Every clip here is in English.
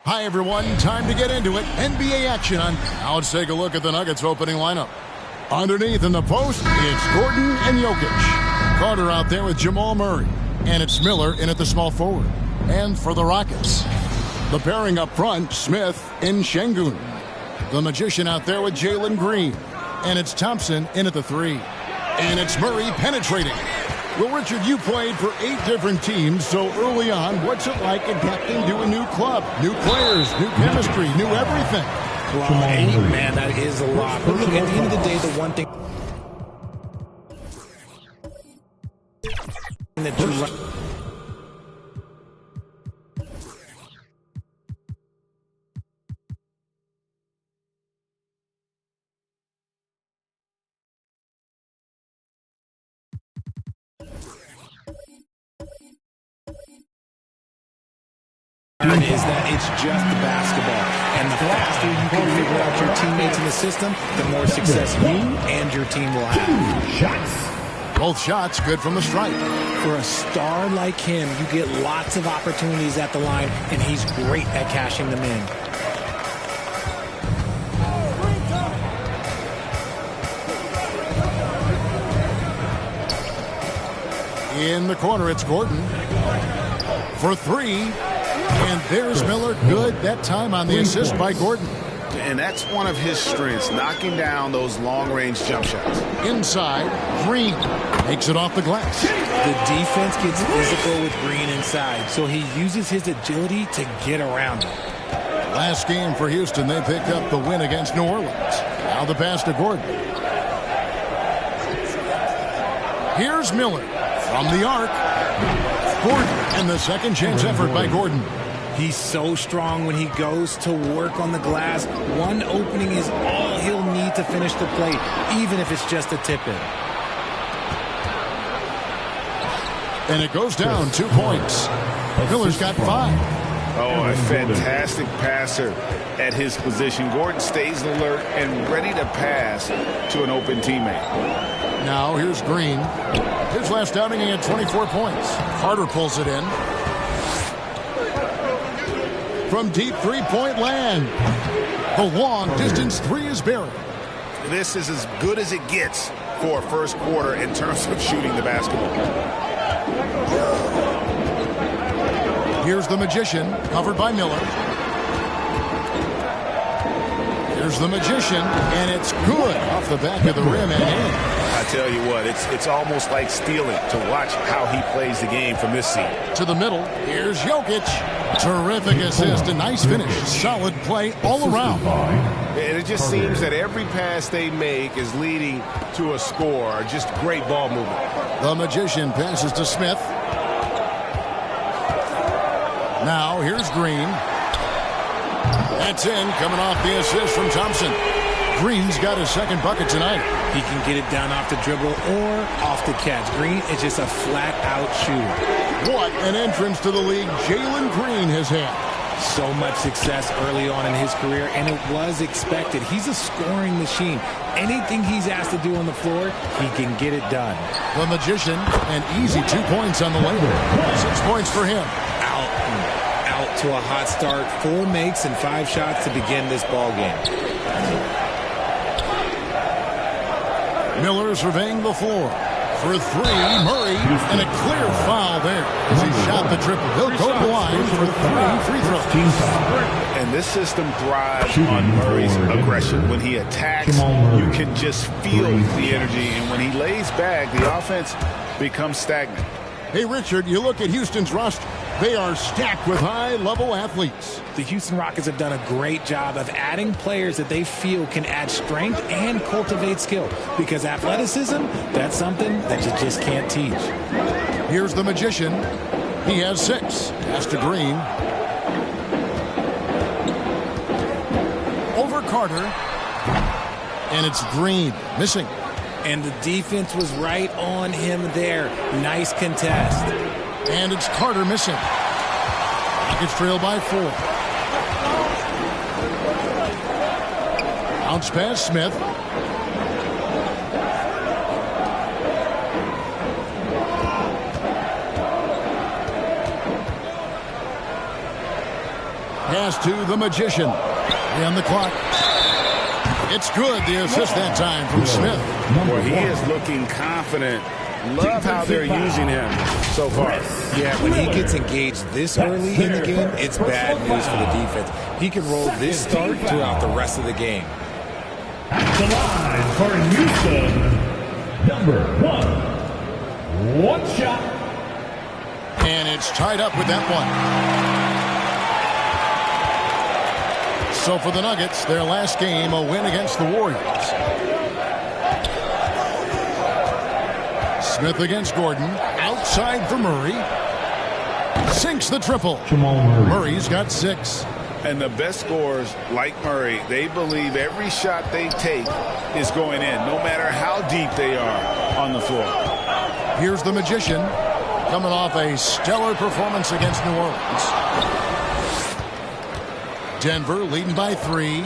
Hi, everyone. Time to get into it. NBA action on. Now let's take a look at the Nuggets opening lineup. Underneath in the post, it's Gordon and Jokic. Carter out there with Jamal Murray. And it's Miller in at the small forward. And for the Rockets, the pairing up front, Smith and Şengün. The Magician out there with Jalen Green. And it's Thompson in at the 3. And it's Murray penetrating. Well, Richard, you played for 8 different teams, so early on, what's it like adapting to a new club? New players, new chemistry, new everything. Well, 8, man, that is a lot. But look, at the end of the day, the one thing that you is that it's just basketball. And the faster you can figure out your teammates in the system, the more success you and your team will have. Both shots good from the stripe. For a star like him, you get lots of opportunities at the line, and he's great at cashing them in. In the corner, it's Gordon for 3. And there's Miller. Good that time on the assist by Gordon. And that's one of his strengths, knocking down those long-range jump shots. Inside, Green makes it off the glass. The defense gets physical with Green inside, so he uses his agility to get around him. Last game for Houston, they picked up the win against New Orleans. Now the pass to Gordon. Here's Miller from the arc. Gordon, and the second chance effort by Gordon. He's so strong when he goes to work on the glass. One opening is all he'll need to finish the play, even if it's just a tip-in. And it goes down 2 points. Miller's got 5. Oh, a fantastic passer at his position. Gordon stays alert and ready to pass to an open teammate. Now here's Green. His last outing, he had 24 points. Carter pulls it in. From deep three-point land. The long-distance 3 is buried. This is as good as it gets for a first quarter in terms of shooting the basketball. Here's the Magician, covered by Miller. Here's the Magician, and it's good off the back of the rim and in. I tell you what, it's almost like stealing to watch how he plays the game from this seat. To the middle, here's Jokic. Terrific assist, a nice finish. Solid play all around. And it just seems that every pass they make is leading to a score. Just great ball movement. The Magician passes to Smith. Now here's Green. That's in, coming off the assist from Thompson. Green's got his second bucket tonight. He can get it down off the dribble or off the catch. Green is just a flat-out shooter. What an entrance to the league Jalen Green has had. So much success early on in his career, and it was expected. He's a scoring machine. Anything he's asked to do on the floor, he can get it done. The Magician, an easy 2 points on the layup. 6 points for him. Out to a hot start. 4 makes and 5 shots to begin this ball game. Miller surveying the floor. For 3, Murray, and a clear foul there as he shot the triple. He'll go blind for 3 free throws. And this system thrives on Murray's aggression. When he attacks, you can just feel the energy. And when he lays back, the offense becomes stagnant. Hey, Richard, you look at Houston's roster. They are stacked with high-level athletes. The Houston Rockets have done a great job of adding players that they feel can add strength and cultivate skill. Because athleticism, that's something that you just can't teach. Here's the Magician. He has 6. Pass to Green. Over Carter. And it's Green missing. And the defense was right on him there. Nice contest. And it's Carter missing. Rockets trail by 4. Bounce pass, Smith. Pass to the Magician. And the clock. It's good. The assist that time from Smith. Well, he is looking confident. Love how they're using him so far. Yeah, when he gets engaged this early in the game, it's bad news for the defense. He can roll this start throughout the rest of the game. At the line for Houston, number 1 shot. And it's tied up with that one. So for the Nuggets, their last game, a win against the Warriors. Smith against Gordon. Outside for Murray. Sinks the triple. Jamal Murray. Murray's got 6. And the best scorers, like Murray, they believe every shot they take is going in, no matter how deep they are on the floor. Here's the Magician, coming off a stellar performance against New Orleans. Denver leading by 3.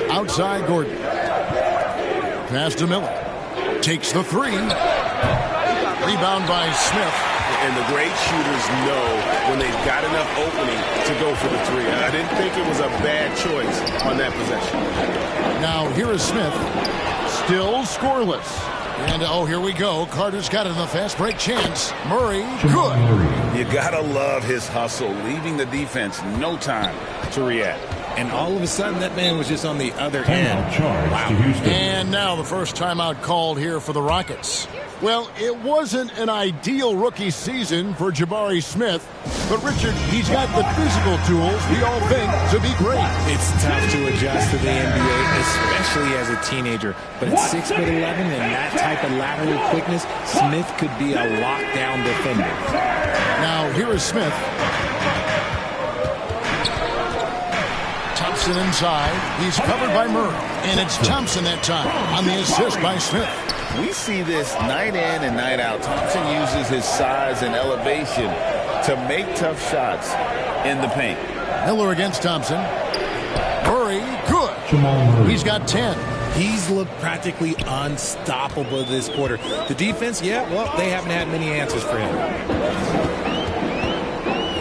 Outside Gordon. Pass to Miller. Takes the 3. Rebound by Smith. And the great shooters know when they've got enough opening to go for the 3. I didn't think it was a bad choice on that possession. Now here is Smith. Still scoreless. And oh, here we go. Carter's got it in the fast break chance. Murray, good. You gotta love his hustle, leaving the defense no time to react. And all of a sudden, that man was just on the other end. Wow. To Houston. And now the first timeout called here for the Rockets. Well, it wasn't an ideal rookie season for Jabari Smith, but Richard, he's got the physical tools we all think to be great. It's tough to adjust to the NBA, especially as a teenager. But at 6'11" and that type of lateral quickness, Smith could be a lockdown defender. Now here is Smith. Thompson inside. He's covered by Murray. And it's Thompson that time on the assist by Smith. We see this night in and night out. Thompson uses his size and elevation to make tough shots in the paint. Miller against Thompson. Murray, good. Jamal Murray. He's got 10. He's looked practically unstoppable this quarter. The defense, yeah, well, they haven't had many answers for him.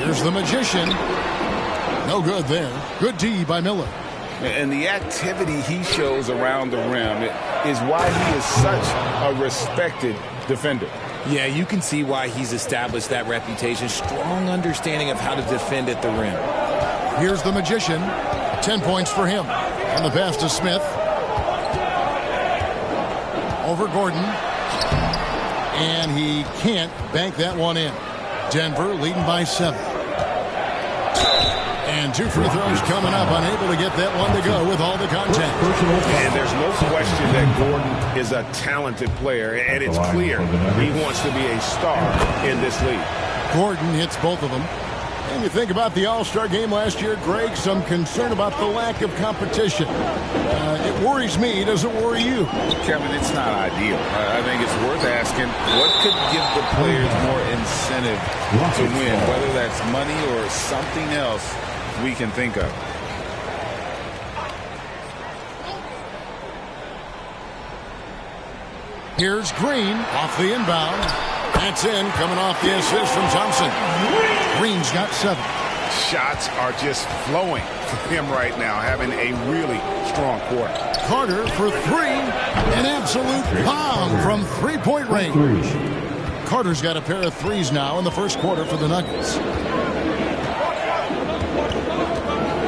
Here's the Magician. No good there. Good D by Miller. And the activity he shows around the rim is why he is such a respected defender. Yeah, you can see why he's established that reputation. Strong understanding of how to defend at the rim. Here's the Magician. 10 points for him. And the pass to Smith. Over Gordon. And he can't bank that one in. Denver leading by 7. And 2 free throws coming up, unable to get that one to go with all the contact. And there's no question that Gordon is a talented player, and it's clear he wants to be a star in this league. Gordon hits both of them. And you think about the All-Star game last year, Greg, some concern about the lack of competition. It worries me. Does it worry you? Kevin, it's not ideal. I think it's worth asking what could give the players more incentive to win, whether that's money or something else we can think of. Here's Green off the inbound. That's in, coming off the assist from Thompson. Green's got 7. Shots are just flowing for him right now, having a really strong quarter. Carter for 3. An absolute bomb from three-point range. Carter's got a pair of threes now in the first quarter for the Nuggets.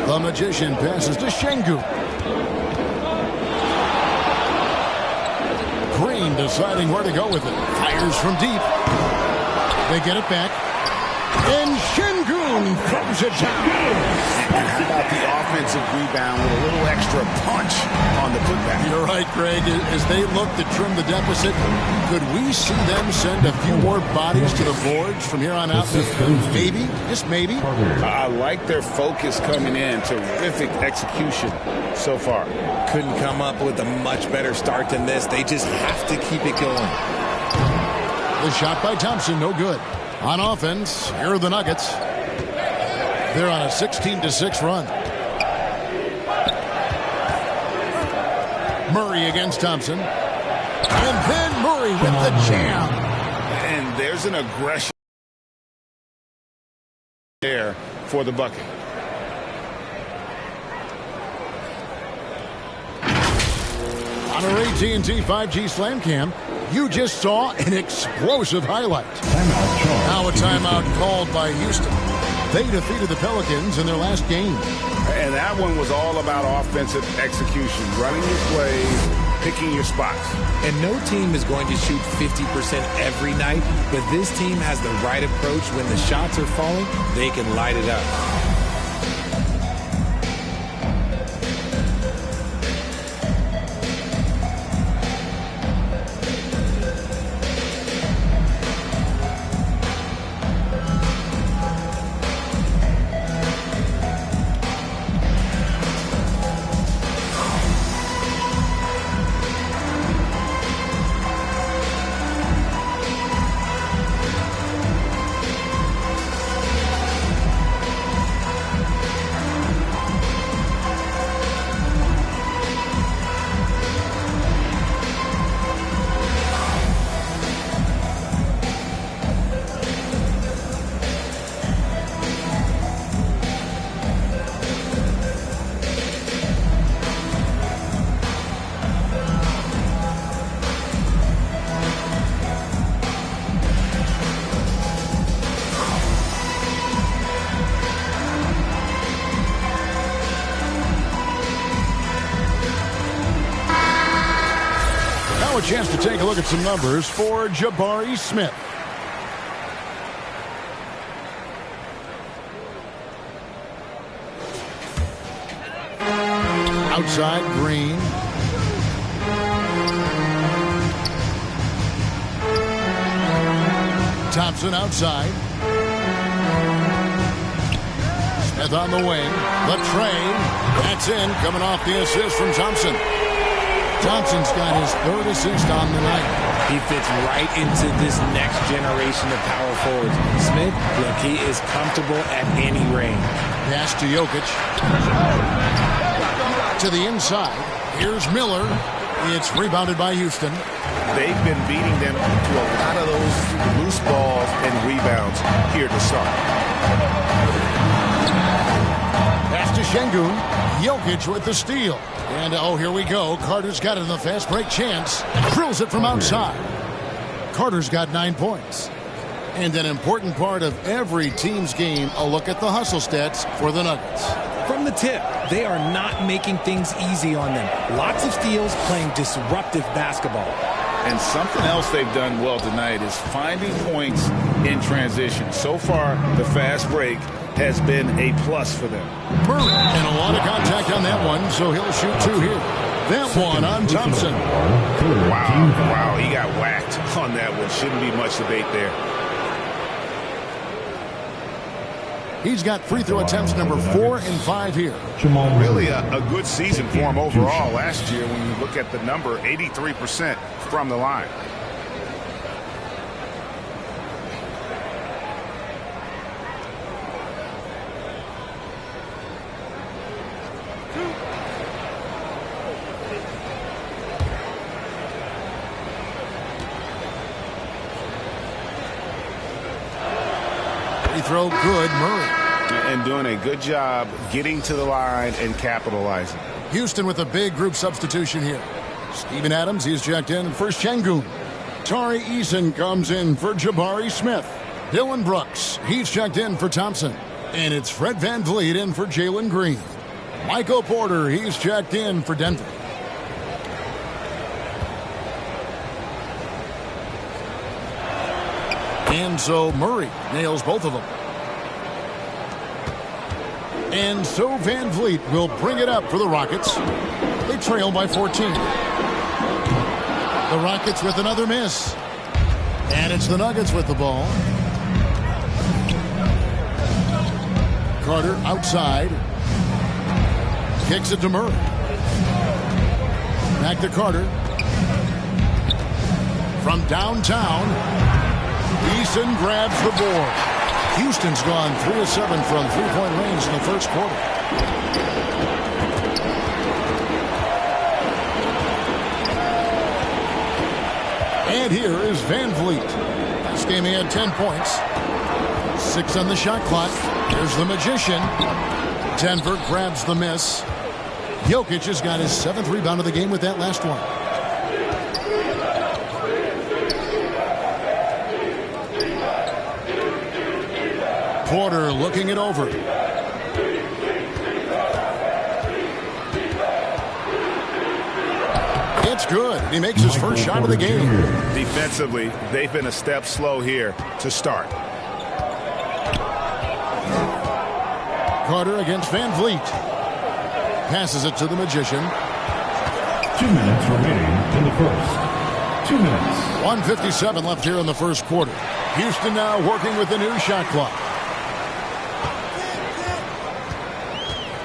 The Magician passes to Şengün. Green deciding where to go with it. Fires from deep. They get it back. And Şengün throws it down. And how about the offensive rebound with a little extra punch on the putback? You're right, Greg. As they look to trim the deficit, could we see them send a few more bodies to the boards from here on out? Maybe, just maybe. I like their focus coming in. Terrific execution so far. Couldn't come up with a much better start than this. They just have to keep it going. The shot by Thompson, no good. On offense, here are the Nuggets. They're on a 16-6 run. Murray against Thompson. And then Murray with the jam. And there's an aggression. there for the bucket. On our AT&T 5G Slam Cam, you just saw an explosive highlight. Now a timeout called by Houston. They defeated the Pelicans in their last game. And that one was all about offensive execution, running your plays, picking your spots. And no team is going to shoot 50% every night, but this team has the right approach. When the shots are falling, they can light it up. A chance to take a look at some numbers for Jabari Smith. Outside, Green. Thompson outside. Smith on the wing. The trade. That's in, coming off the assist from Thompson. Johnson's got his third assist on the night. He fits right into this next generation of power forwards. Smith, look, he is comfortable at any range. Pass to Jokic. To the inside. Here's Miller. It's rebounded by Houston. They've been beating them to a lot of those loose balls and rebounds here to start. Pass to Şengün. Jokic with the steal. And, oh, here we go. Carter's got it in the fast break chance. Drills it from outside. Carter's got 9 points. And an important part of every team's game, a look at the hustle stats for the Nuggets. From the tip, they are not making things easy on them. Lots of steals, playing disruptive basketball. And something else they've done well tonight is finding points in transition. So far, the fast break has been a plus for them. Murray, and a lot of contact on that one, so he'll shoot 2 here. That one on Thompson. Wow, he got whacked on that one. Shouldn't be much debate there. He's got free throw attempts number 4 and 5 here. Really a good season for him overall last year when you look at the number, 83% from the line. Free throw good, Murray. And doing a good job getting to the line and capitalizing. Houston with a big group substitution here. Steven Adams, he's checked in for Şengün. Tari Eason comes in for Jabari Smith. Dylan Brooks, he's checked in for Thompson. And it's Fred VanVleet in for Jalen Green. Michael Porter, he's checked in for Denver. And so Murray nails both of them. And so VanVleet will bring it up for the Rockets. They trail by 14. The Rockets with another miss. And it's the Nuggets with the ball. Carter outside. Kicks it to Murray. Back to Carter. From downtown, Eason grabs the board. Houston's gone 3 of 7 from three-point range in the first quarter. And here is VanVleet. This game he had 10 points. 6 on the shot clock. Here's the magician. Denver grabs the miss. Jokic has got his 7th rebound of the game with that last one. Porter looking it over. It's good. He makes his first shot of the game. Defensively, they've been a step slow here to start. Carter against Van Vliet. Passes it to the magician. 2 minutes remaining in the first. 2 minutes. 1:57 left here in the first quarter. Houston now working with the new shot clock.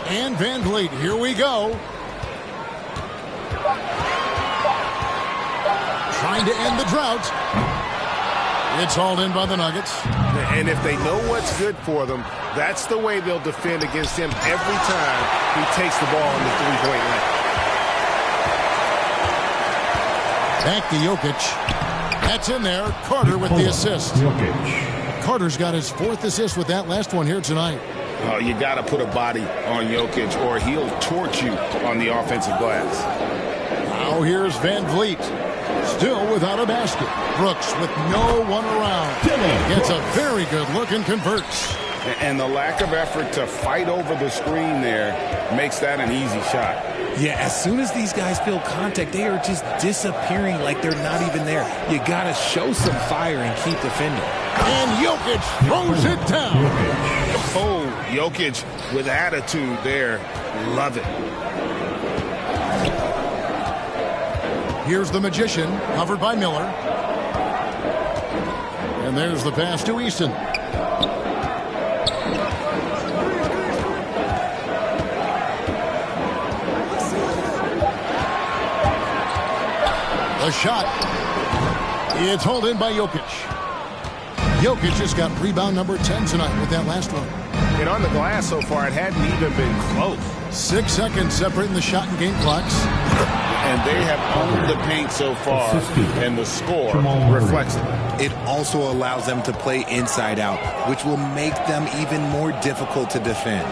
And Van Vliet, here we go. Trying to end the drought. It's hauled in by the Nuggets. And if they know what's good for them, that's the way they'll defend against him every time he takes the ball in the three-point line. Back to Jokic. That's in there. Carter with the assist. Jokic. Carter's got his 4th assist with that last one here tonight. Oh, you got to put a body on Jokic or he'll torch you on the offensive glass. Now here's Van Vliet. Still without a basket. Brooks with no one around. Gets a very good look and converts. And the lack of effort to fight over the screen there makes that an easy shot. Yeah, as soon as these guys feel contact, they are just disappearing like they're not even there. You got to show some fire and keep defending. And Jokic throws it down. Oh, Jokic with attitude there. Love it. Here's the magician, covered by Miller. And there's the pass to Easton. The shot. It's hauled in by Jokic. Jokic has got rebound number 10 tonight with that last one. And on the glass so far, it hadn't even been close. 6 seconds separating the shot and game clocks. And they have owned the paint so far, and the score reflects it. It also allows them to play inside out, which will make them even more difficult to defend.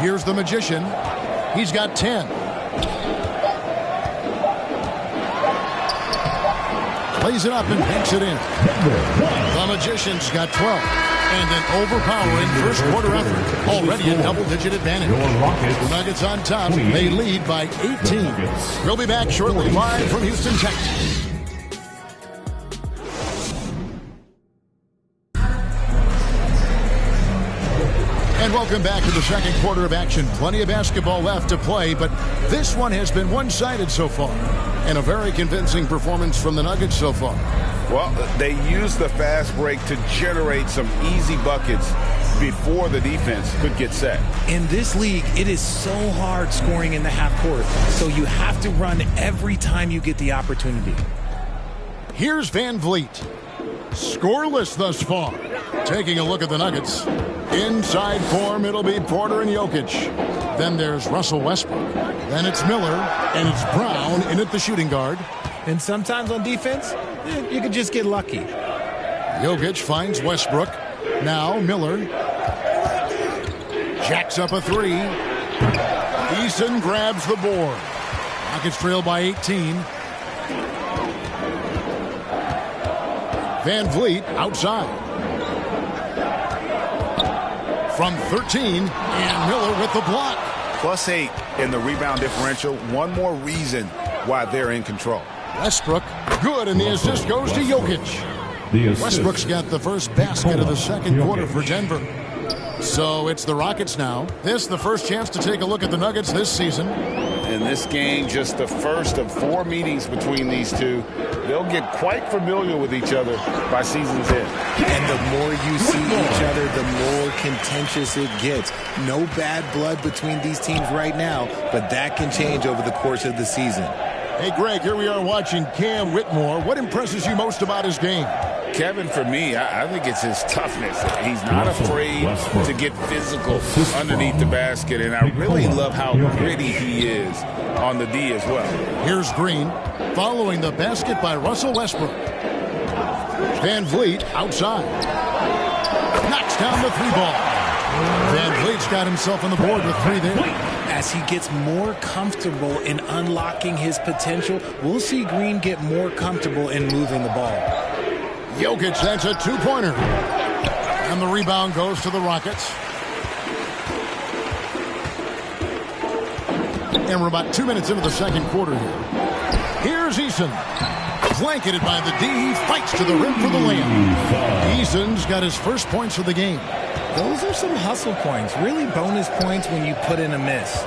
Here's the magician. He's got 10. Plays it up and banks it in. The magician's got 12. And an overpowering first quarter effort. Already a double-digit advantage. Nuggets on top. They lead by 18. We'll be back shortly live from Houston, Texas. And welcome back to the second quarter of action. Plenty of basketball left to play, but this one has been one-sided so far. And a very convincing performance from the Nuggets so far. Well, they used the fast break to generate some easy buckets before the defense could get set. In this league, it is so hard scoring in the half court, so you have to run every time you get the opportunity. Here's Van Vliet. Scoreless thus far. Taking a look at the Nuggets. Inside form, it'll be Porter and Jokic. Then there's Russell Westbrook. Then it's Miller, and it's Brown in at the shooting guard. And sometimes on defense, you can just get lucky. Jokic finds Westbrook. Now Miller. Jacks up a three. Eason grabs the board. Nuggets trail by 18. Van Vliet outside. From 13, and Miller with the block. +8 in the rebound differential. One more reason why they're in control. Westbrook, good, and the assist goes to Jokic. Westbrook's got the first basket of the second quarter for Denver. So it's the Rockets now. This the first chance to take a look at the Nuggets this season. In this game, just the first of 4 meetings between these two. They'll get quite familiar with each other by season's end. And the more you see each other, the more contentious it gets. No bad blood between these teams right now, but that can change over the course of the season. Hey, Greg, here we are watching Cam Whitmore. What impresses you most about his game? Kevin, for me, I think it's his toughness. He's not afraid to get physical underneath the basket, and I really love how gritty he is on the D as well. Here's Green, following the basket by Russell Westbrook. Van Vliet outside. Knocks down the 3-ball. Van Vliet's got himself on the board with 3 there. As he gets more comfortable in unlocking his potential, we'll see Green get more comfortable in moving the ball. Jokic, that's a 2-pointer. And the rebound goes to the Rockets. And we're about 2 minutes into the second quarter here. Here's Eason. Blanketed by the D. He fights to the rim for the layup. Eason's got his first points of the game. Those are some hustle points. Really bonus points when you put in a miss.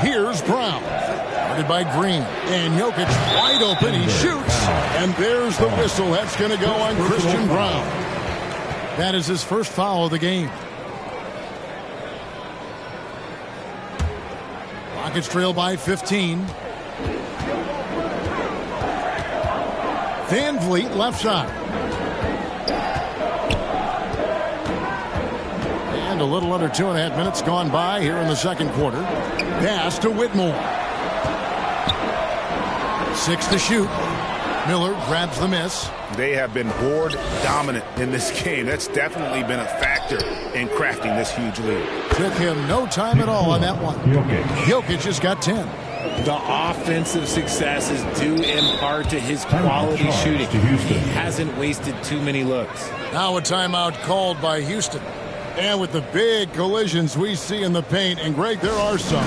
Here's Brown. Guarded by Green. And Jokic wide open. He shoots. And there's the whistle. That's going to go on Christian Brown. That is his first foul of the game. Rockets trail by 15. Van Vliet left side. And a little under 2.5 minutes gone by here in the second quarter. Pass to Whitmore. 6 to shoot. Miller grabs the miss. They have been board dominant in this game. That's definitely been a factor in crafting this huge lead. Took him no time at all on that one. Jokic just got 10. The offensive success is due in part to his quality shooting. He hasn't wasted too many looks. Now a timeout called by Houston. And with the big collisions we see in the paint, and Greg, there are some.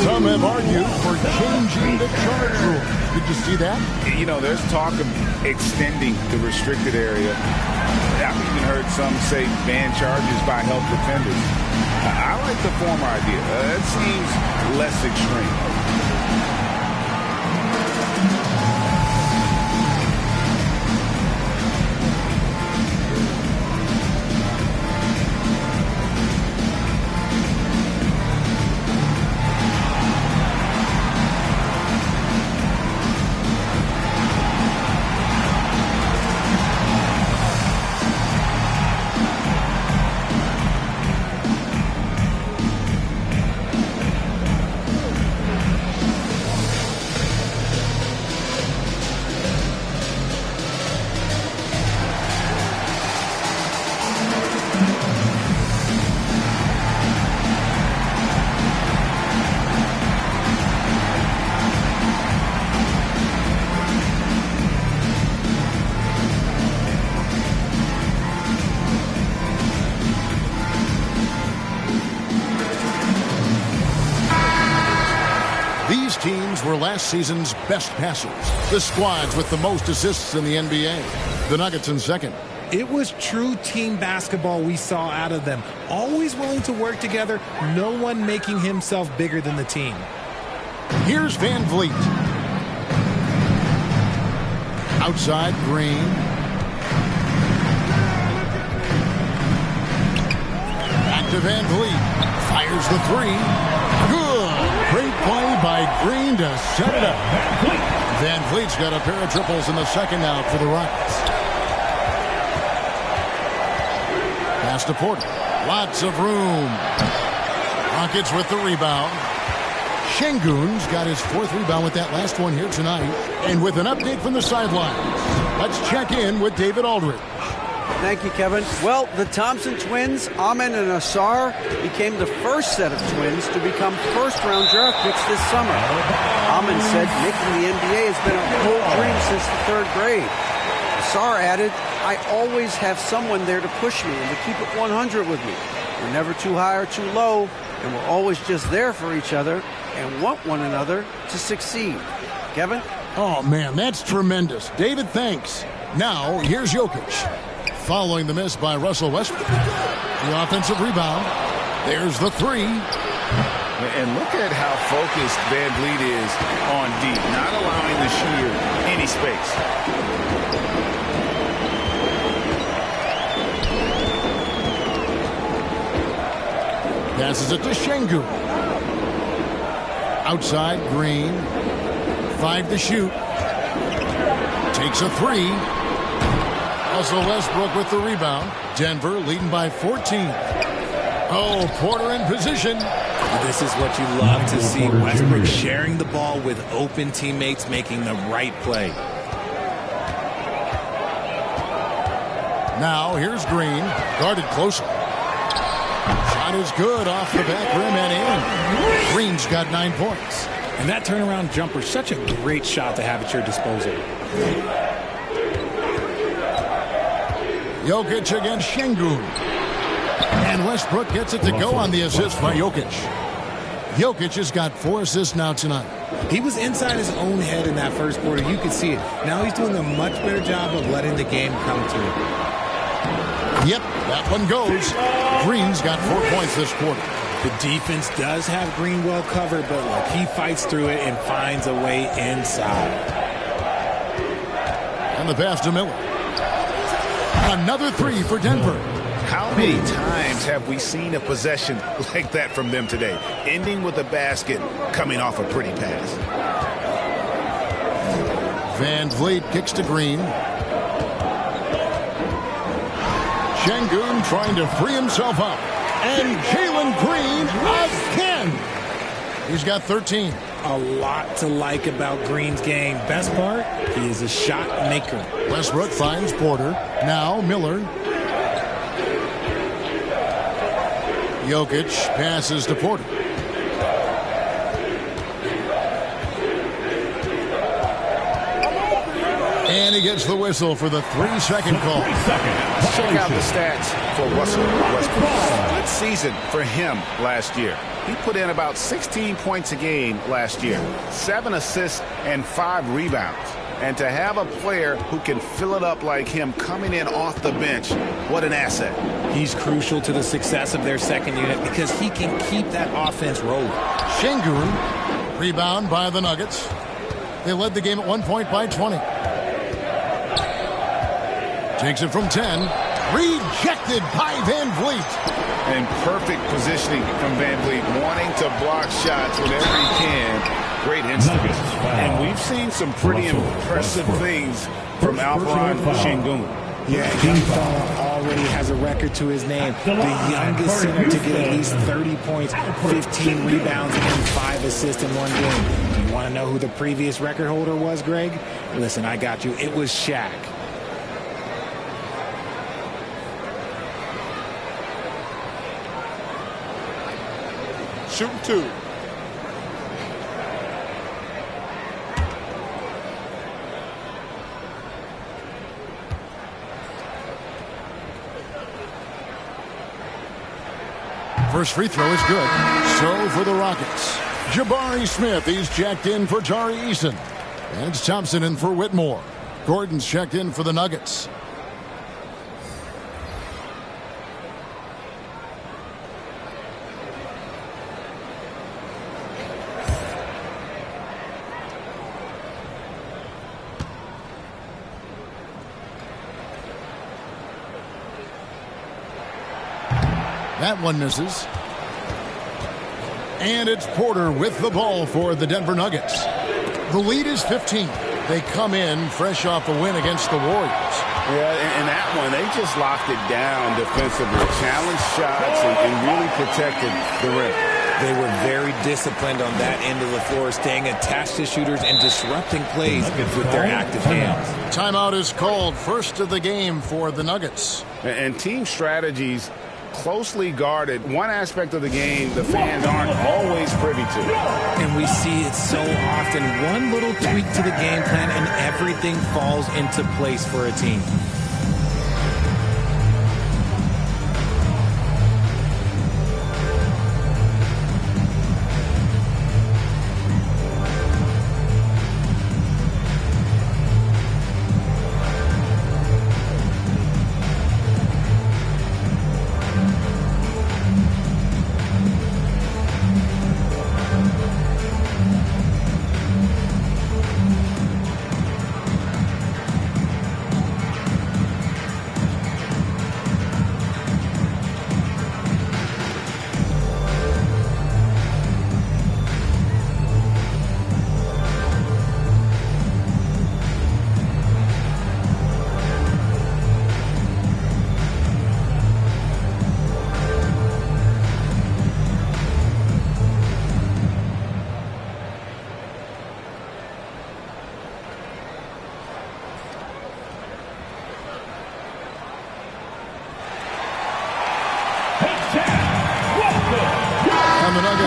Some have argued for changing the charge rule. Did you see that? You know, there's talk of extending the restricted area. I've even heard some say ban charges by help defenders. I like the former idea. It seems less extreme. Teams were last season's best passers. The squads with the most assists in the NBA. The Nuggets in second. It was true team basketball we saw out of them. Always willing to work together. No one making himself bigger than the team. Here's Van Vliet. Outside, Green. Back to Van Vliet. Fires the 3. Good. Great play by Green to set it up. Van Vliet's got a pair of triples in the second out for the Rockets. Pass to Porter. Lots of room. Rockets with the rebound. Şengün's got his 4th rebound with that last one here tonight. And with an update from the sidelines, let's check in with David Aldridge. Thank you, Kevin. Well, the Thompson twins, Amen and Ausar, became the first set of twins to become first-round draft picks this summer. Amen said making the NBA has been a whole dream since the 3rd grade. Ausar added, I always have someone there to push me and to keep it 100 with me. We're never too high or too low, and we're always just there for each other and want one another to succeed. Kevin? Oh, man, that's tremendous. David, thanks. Now, here's Jokic. Following the miss by Russell Westbrook. The offensive rebound. There's the 3. And look at how focused Van Vliet is on D, not allowing the shooter any space. Passes it to Şengün. Outside, Green. 5 to shoot. Takes a 3. Russell Westbrook with the rebound. Denver leading by 14. Oh, Porter in position. This is what you love to see. Westbrook sharing the ball with open teammates, making the right play. Now here's Green, guarded closely. Shot is good off the back rim and in. Green's got 9 points. And that turnaround jumper, such a great shot to have at your disposal. Jokic against Şengün. And Westbrook gets it to go on the assist by Jokic. Jokic has got 4 assists now tonight. He was inside his own head in that first quarter. You could see it. Now he's doing a much better job of letting the game come to him. Yep, that one goes. Green's got 4 points this quarter. The defense does have Green well covered, but look, he fights through it and finds a way inside. And the pass to Miller. Another 3 for Denver. How many times have we seen a possession like that from them today? Ending with a basket, coming off a pretty pass. Van Vliet kicks to Green. Şengün trying to free himself up. And Jalen Green again. He's got 13. A lot to like about Green's game. Best part, he is a shot maker. Westbrook finds Porter. Now Miller. Jokic passes to Porter. And he gets the whistle for the 3-second call. Check out the stats for Russell Westbrook. Good season for him last year. He put in about 16 points a game last year, 7 assists and 5 rebounds. And to have a player who can fill it up like him coming in off the bench, what an asset. He's crucial to the success of their second unit because he can keep that offense rolling. Şengün, rebound by the Nuggets. They led the game at 1 point by 20. Takes it from 10. Rejected by Van Vliet. And perfect positioning from Van Vliet, wanting to block shots whenever he can. Great instinct. And we've seen some pretty impressive things from Alperen Şengün. Yeah, Young already has a record to his name. The youngest center to get at least 30 points, 15 rebounds, and 5 assists in one game. Do you want to know who the previous record holder was, Greg? Listen, I got you. It was Shaq. Shooting 2. First free throw is good. So for the Rockets, Jabari Smith, he's checked in for Tari Eason. And it's Thompson in for Whitmore. Gordon's checked in for the Nuggets. That one misses. And it's Porter with the ball for the Denver Nuggets. The lead is 15. They come in fresh off a win against the Warriors. Yeah, and that one, they just locked it down defensively. Challenged shots and really protected the rim. They were very disciplined on that end of the floor, staying attached to shooters and disrupting plays with their active hands. Timeout is called, first of the game for the Nuggets. And team strategies closely guarded. One aspect of the game the fans aren't always privy to. And we see it so often. One little tweak to the game plan and everything falls into place for a team.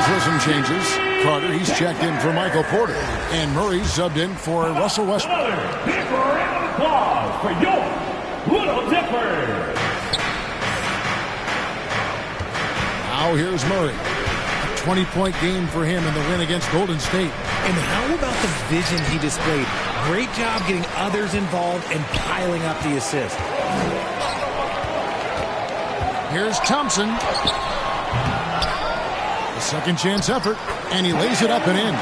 Lakers with some changes. Carter, he's checked in for Michael Porter. And Murray subbed in for Russell Westbrook. Another big round of applause for your Little Dipper. Now here's Murray. A 20-point game for him in the win against Golden State. And how about the vision he displayed? Great job getting others involved and piling up the assist. Here's Thompson. A second chance effort, and he lays it up and in.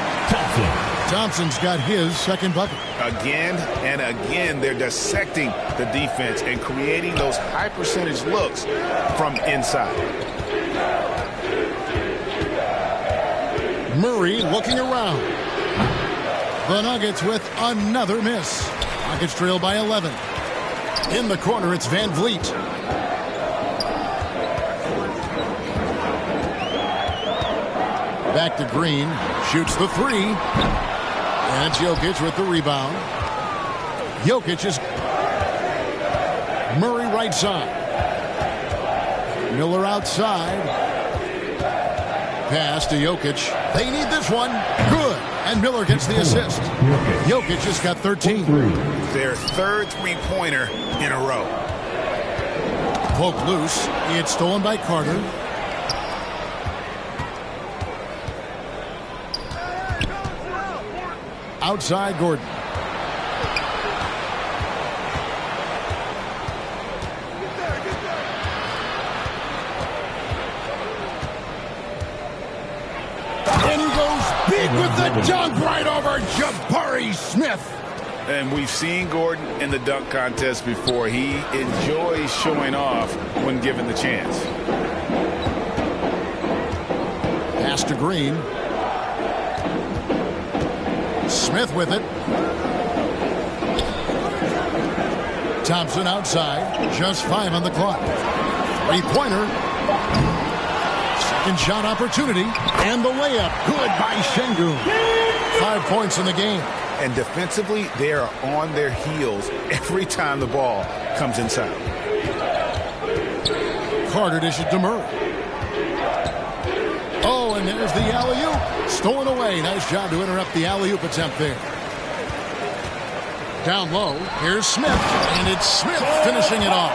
Thompson's got his second bucket. Again and again, they're dissecting the defense and creating those high percentage looks from inside. Murray looking around. The Nuggets with another miss. Nuggets trail by 11. In the corner, it's Van Vliet. Back to Green. Shoots the three. And it's Jokic with the rebound. Jokic is Murray right side. Miller outside. Pass to Jokic. They need this one. Good. And Miller gets the assist. Jokic has got 13. Their third three-pointer in a row. Poke loose. It's stolen by Carter. Outside Gordon. And he goes big with the dunk right over Jabari Smith. And we've seen Gordon in the dunk contest before. He enjoys showing off when given the chance. Pass to Green. Smith with it. Thompson outside. Just 5 on the clock. Three-pointer. Second shot opportunity. And the layup. Good by Şengün. 5 points in the game. And defensively, they are on their heels every time the ball comes inside. Carter dishes to Murray. Oh, and there's the alley-oop. Stolen away. Nice job to interrupt the alley-oop attempt there. Down low. Here's Smith. And it's Smith finishing it off.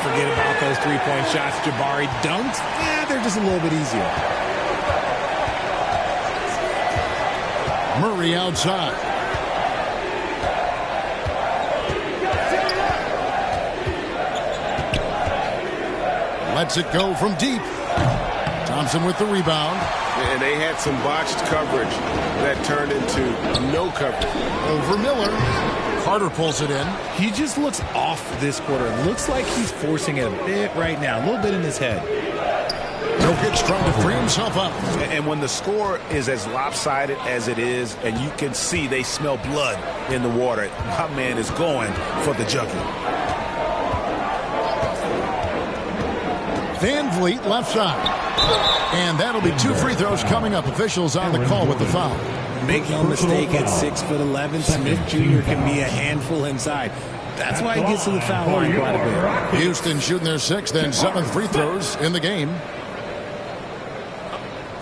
Forget about those three-point shots Jabari dunked. Yeah, they're just a little bit easier. Murray outside. Lets it go from deep. Thompson with the rebound. And they had some botched coverage that turned into no coverage. Over Miller. Carter pulls it in. He just looks off this quarter. Looks like he's forcing it a bit right now. A little bit in his head. Jokic trying to free himself up. And when the score is as lopsided as it is, and you can see they smell blood in the water, my man is going for the jugular. Van Vliet left side. And that'll be 2 free throws coming up. Officials on the call with the foul. Make no mistake, at 6'11", Smith Jr. can be a handful inside. That's why he gets to the foul line quite a bit. Houston shooting their 6th and 7th free throws in the game.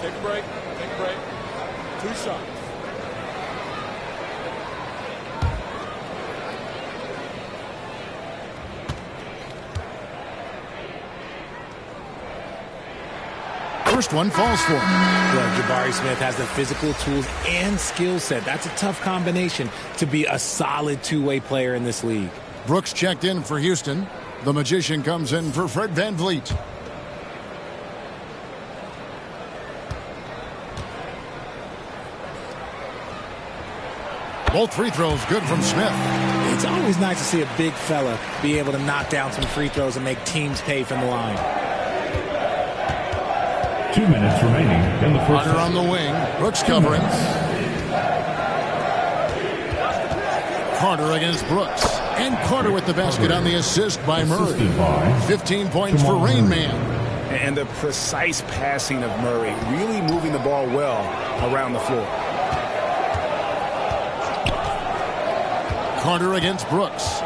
Take a break. 2 shots. First one falls for him. Well, Jabari Smith has the physical tools and skill set. That's a tough combination to be a solid two-way player in this league. Brooks checked in for Houston. The Magician comes in for Fred Van Vliet. Both free throws good from Smith. It's always nice to see a big fella be able to knock down some free throws and make teams pay from the line. 2 minutes remaining in the first. Carter on the wing. Brooks covering. Carter against Brooks. And Carter with the basket on the assist by Murray. 15 points for Rain Man. And the precise passing of Murray, really moving the ball well around the floor. Carter against Brooks.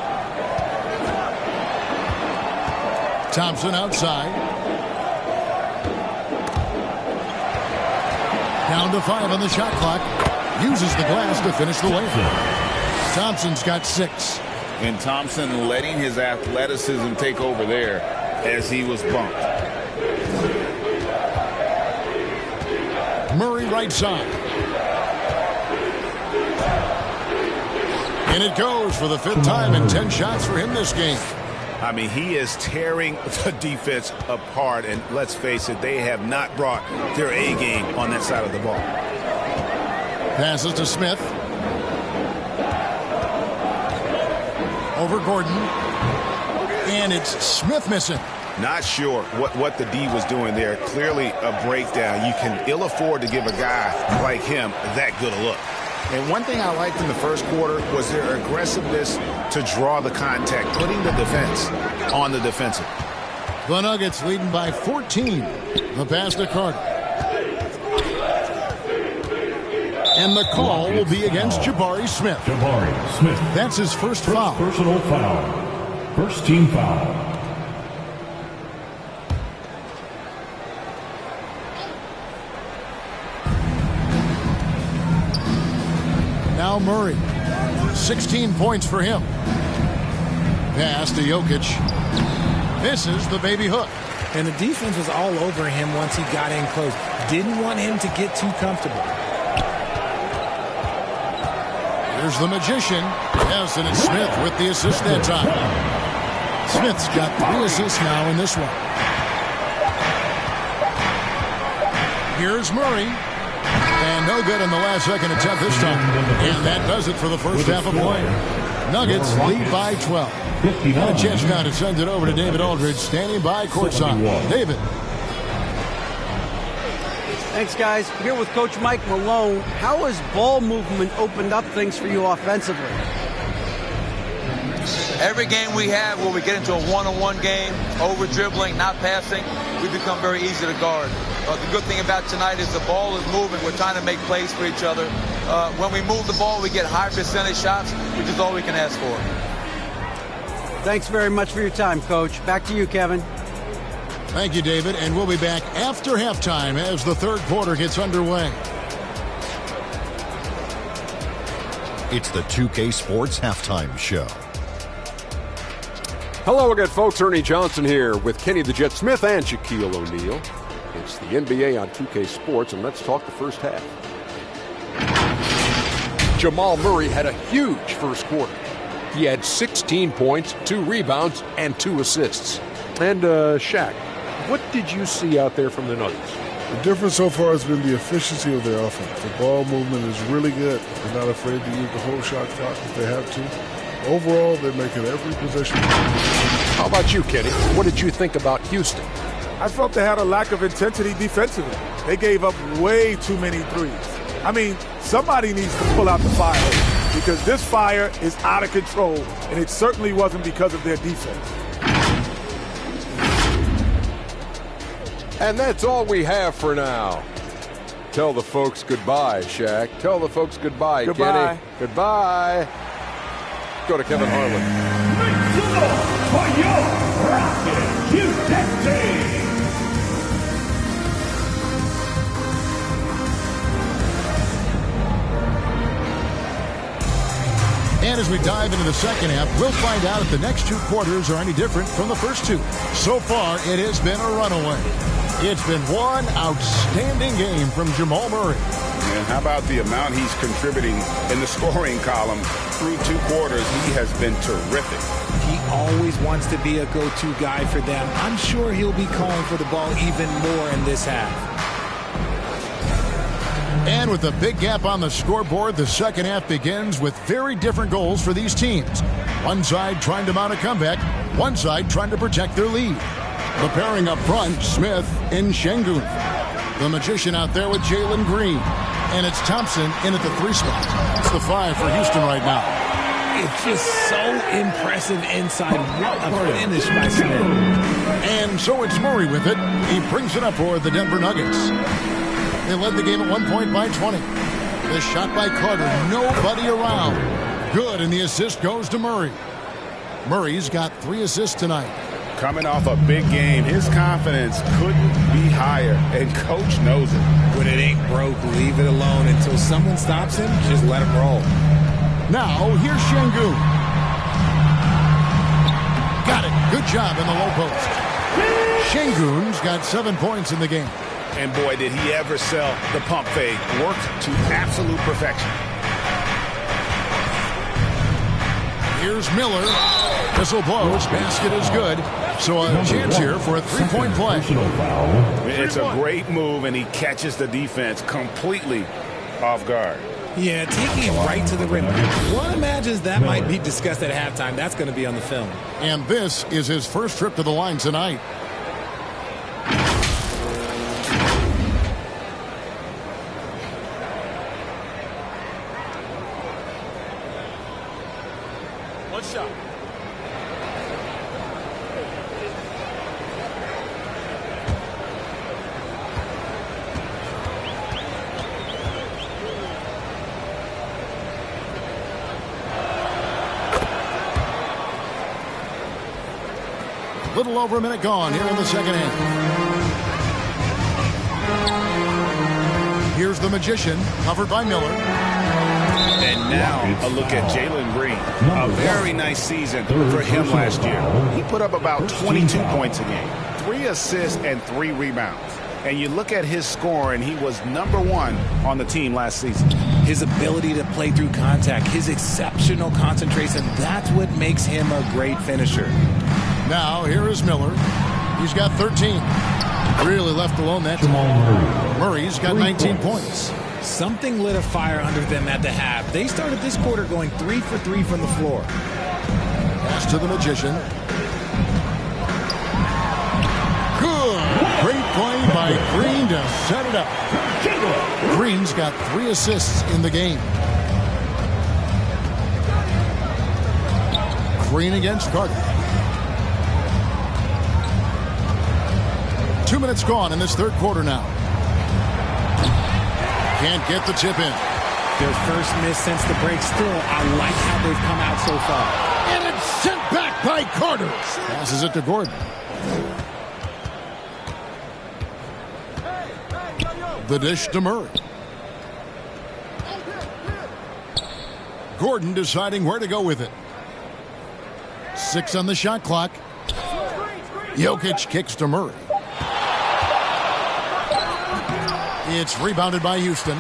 Thompson outside. Down to 5 on the shot clock. Uses the glass to finish the layup. Thompson's got 6. And Thompson letting his athleticism take over there as he was bumped. Murray right side. And it goes for the 5th time in 10 shots for him this game. I mean, he is tearing the defense apart, and let's face it, they have not brought their A game on that side of the ball. Passes to Smith. Over Gordon. And it's Smith missing. Not sure what the D was doing there. Clearly a breakdown. You can ill afford to give a guy like him that good a look. And one thing I liked in the first quarter was their aggressiveness to draw the contact, putting the defense on the defensive. The Nuggets leading by 14. The pass to Carter. And the call will be against Jabari Smith. Jabari Smith. That's his first foul. Personal foul. First team foul. Now Murray. 16 points for him. Pass to Jokic. Misses the baby hook. And the defense was all over him once he got in close. Didn't want him to get too comfortable. Here's the magician. Yes, and it's Smith with the assist that time. Smith's got 3 assists now in this one. Here's Murray. And no good in the last second attempt this time. And that does it for the first half of play. Nuggets lead by 12. And a chance now to send it over to David Aldridge, standing by courtside. David. Thanks, guys. Here with Coach Mike Malone. How has ball movement opened up things for you offensively? Every game we have where we get into a one-on-one game, over-dribbling, not passing, we become very easy to guard. The good thing about tonight is the ball is moving. We're trying to make plays for each other. When we move the ball, we get high percentage shots, which is all we can ask for. Thanks very much for your time, Coach. Back to you, Kevin. Thank you, David. And we'll be back after halftime as the third quarter gets underway. It's the 2K Sports Halftime Show. Hello again, folks. Ernie Johnson here with Kenny the Jet Smith and Shaquille O'Neal. It's the NBA on 2K Sports, and let's talk the first half. Jamal Murray had a huge first quarter. He had 16 points, 2 rebounds, and 2 assists. And, Shaq, what did you see out there from the Nuggets? The difference so far has been the efficiency of their offense. The ball movement is really good. They're not afraid to use the whole shot clock if they have to. Overall, they're making every possession. How about you, Kenny? What did you think about Houston? I felt they had a lack of intensity defensively. They gave up way too many threes. I mean, somebody needs to pull out the fire because this fire is out of control, and it certainly wasn't because of their defense. And that's all we have for now. Tell the folks goodbye, Shaq. Tell the folks goodbye, Goodbye. Kenny. Goodbye. Go to Kevin Harlan. Make some noise for your Rocket Houston team. And as we dive into the second half, we'll find out if the next 2 quarters are any different from the first 2. So far, it has been a runaway. It's been one outstanding game from Jamal Murray. And how about the amount he's contributing in the scoring column through 2 quarters? He has been terrific. He always wants to be a go-to guy for them. I'm sure he'll be calling for the ball even more in this half. And with a big gap on the scoreboard, the second half begins with very different goals for these teams. One side trying to mount a comeback, one side trying to protect their lead. The pairing up front, Smith and Şengün. The magician out there with Jalen Green. And it's Thompson in at the 3 spot. It's the 5 for Houston right now. It's just so impressive inside. What a finish by Smith. And so it's Murray with it. He brings it up for the Denver Nuggets. They led the game at 1 point by 20. The shot by Carter, nobody around. Good, and the assist goes to Murray. Murray's got 3 assists tonight. Coming off a big game, his confidence couldn't be higher, and Coach knows it. When it ain't broke, leave it alone until someone stops him. Just let him roll. Now, here's Şengün. Got it. Good job in the low post. Şengün's got 7 points in the game. And boy, did he ever sell the pump fake. Worked to absolute perfection. Here's Miller. Whistle blows. Basket is good. So a chance here for a three-point play. It's a great move, and he catches the defense completely off guard. Yeah, taking it right to the rim. One imagines that might be discussed at halftime. That's going to be on the film. And this is his first trip to the line tonight. One shot. Little over a minute gone here in the second half. Here's the Magician, covered by Miller. And now a look at Jalen Green. A very nice season for him last year. He put up about 22 points a game, 3 assists and 3 rebounds. And you look at his score, and he was #1 on the team last season. His ability to play through contact, his exceptional concentration, that's what makes him a great finisher. Now, here is Miller. He's got 13. Really left alone that time. Murray's got 19 points. Something lit a fire under them at the half. They started this quarter going 3 for 3 from the floor. Pass to the Magician. Good. Great play by Green to set it up. Green's got 3 assists in the game. Green against Carter. 2 minutes gone in this third quarter now. Can't get the tip in. Their first miss since the break. Still, I like how they've come out so far. And it's sent back by Carter. Passes it to Gordon. The dish to Murray. Gordon deciding where to go with it. 6 on the shot clock. Jokic kicks to Murray. It's rebounded by Houston.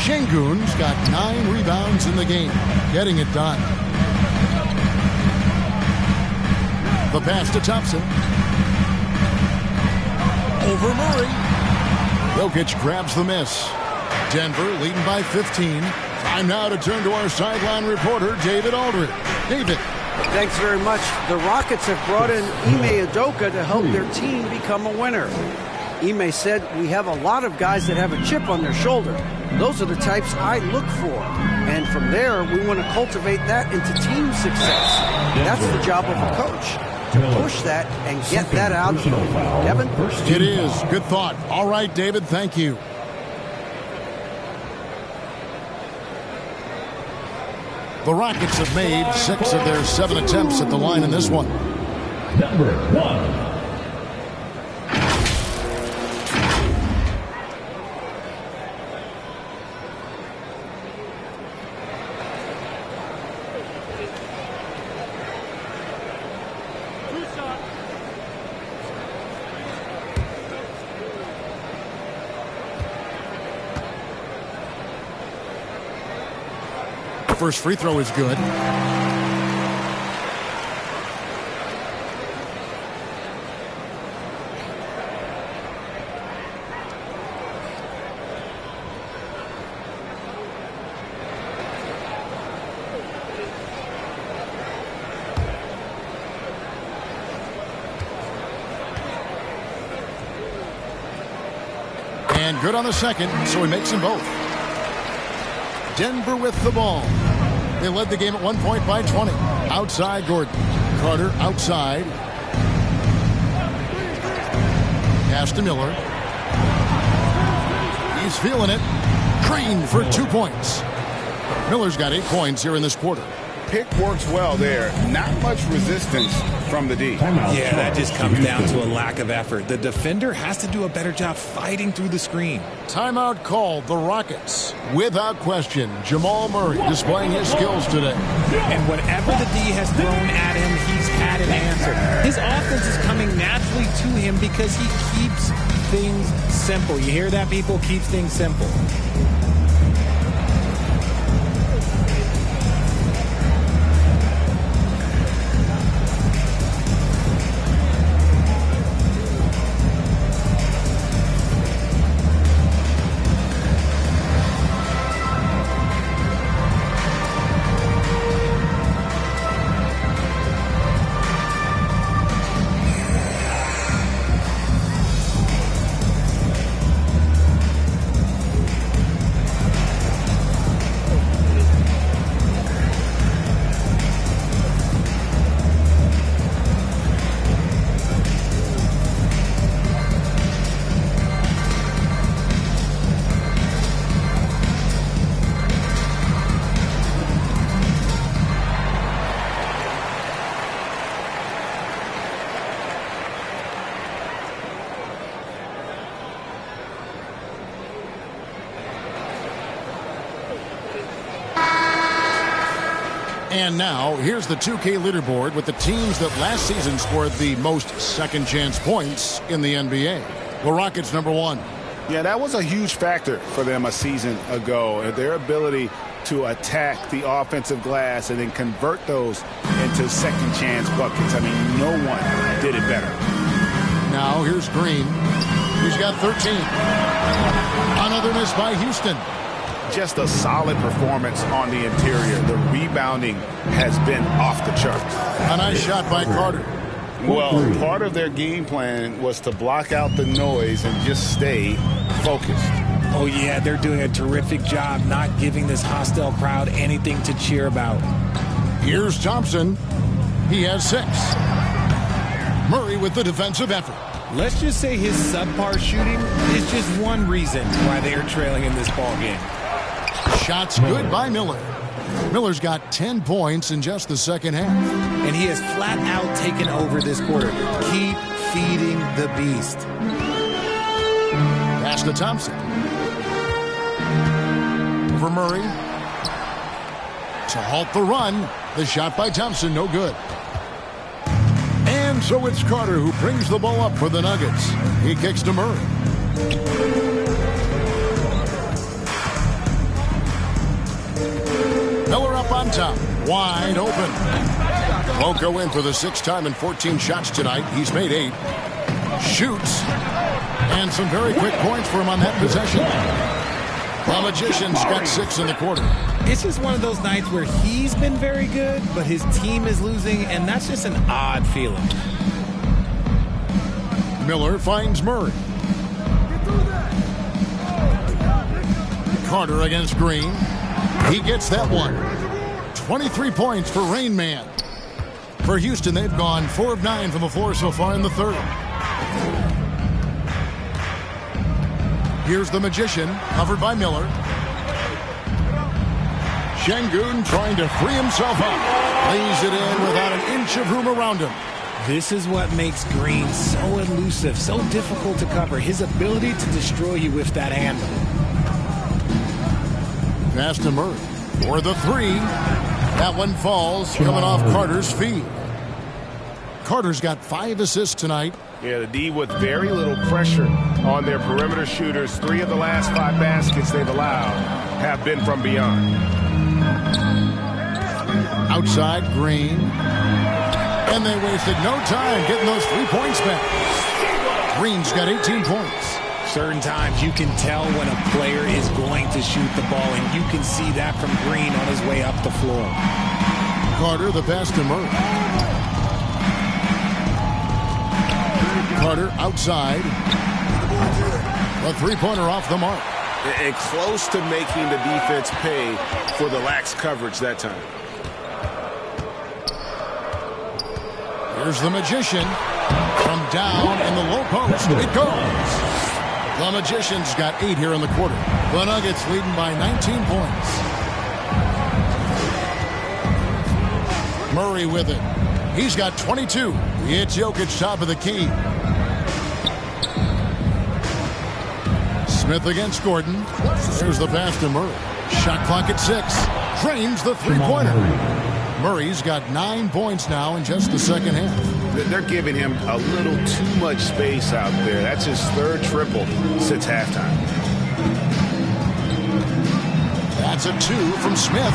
Şengün's got 9 rebounds in the game, getting it done. The pass to Thompson. Over Murray. Jokic grabs the miss. Denver leading by 15. Time now to turn to our sideline reporter, David Aldridge. David. Thanks very much. The Rockets have brought in Ime Udoka to help their team become a winner. Ime said, "We have a lot of guys that have a chip on their shoulder. Those are the types I look for. And from there, we want to cultivate that into team success. That's the job of a coach, to push that and get that out of them." Devin? It is. Good thought. All right, David, thank you. The Rockets have made 6 of their 7 attempts at the line in this one. Number 1. First free throw is good. And good on the second, so he makes them both. Denver with the ball. They led the game at 1 point by 20. Outside Gordon. Carter outside. Pass to Miller. He's feeling it. Green for 2 points. Miller's got 8 points here in this quarter. pick works well there. Not much resistance from the D. Yeah, that just comes down to a lack of effort. The defender has to do a better job fighting through the screen. Timeout called the Rockets. Without question, Jamal Murray displaying his skills today. And whatever the D has thrown at him, he's had an answer. His offense is coming naturally to him because he keeps things simple. You hear that, people? Keeps things simple. And now, here's the 2K leaderboard with the teams that last season scored the most second-chance points in the NBA. The Rockets, number 1. Yeah, that was a huge factor for them a season ago. Their ability to attack the offensive glass and then convert those into second-chance buckets. I mean, no one did it better. Now, here's Green. He's got 13. Another miss by Houston. Just a solid performance on the interior. The rebounding has been off the charts. A nice shot by Carter. Well, part of their game plan was to block out the noise and just stay focused. Oh, yeah, they're doing a terrific job not giving this hostile crowd anything to cheer about. Here's Thompson. He has 6. Murray with the defensive effort. Let's just say his subpar shooting is just one reason why they are trailing in this ball game. Shots good by Miller. Miller's got 10 points in just the second half. And he has flat out taken over this quarter. Keep feeding the beast. Pass to Thompson. Over Murray. To halt the run. The shot by Thompson, no good. And so it's Carter who brings the ball up for the Nuggets. He kicks to Murray. Miller up on top, wide open. Won't go in for the 6th time in 14 shots tonight. He's made 8. Shoots. And some very quick points for him on that possession. The Magician's got 6 in the quarter. It's just one of those nights where he's been very good, but his team is losing, and that's just an odd feeling. Miller finds Murray. Carter against Green. He gets that one. 23 points for Rain Man. For Houston, they've gone 4 of 9 from the floor so far in the third. Here's the Magician, covered by Miller. Şengün trying to free himself up. Lays it in without an inch of room around him. This is what makes Green so elusive, so difficult to cover. His ability to destroy you with that handle. Pass to Murray for the 3. That one falls, coming off Carter's feet. Carter's got 5 assists tonight. Yeah, the D with very little pressure on their perimeter shooters. 3 of the last 5 baskets they've allowed have been from beyond. Outside, Green. And they wasted no time getting those 3 points back. Green's got 18 points. Certain times you can tell when a player is going to shoot the ball, and you can see that from Green on his way up the floor. Carter, the pass to Murray. Carter outside. A 3-pointer off the mark. And close to making the defense pay for the lax coverage that time. Here's the Magician. From down in the low post. It goes. The Magician's got 8 here in the quarter. The Nuggets leading by 19 points. Murray with it. He's got 22. It's Jokic top of the key. Smith against Gordon. There's the pass to Murray. Shot clock at 6. Drains the three-pointer. Murray's got 9 points now in just the second half. They're giving him a little too much space out there. That's his third triple since halftime. That's a 2 from Smith.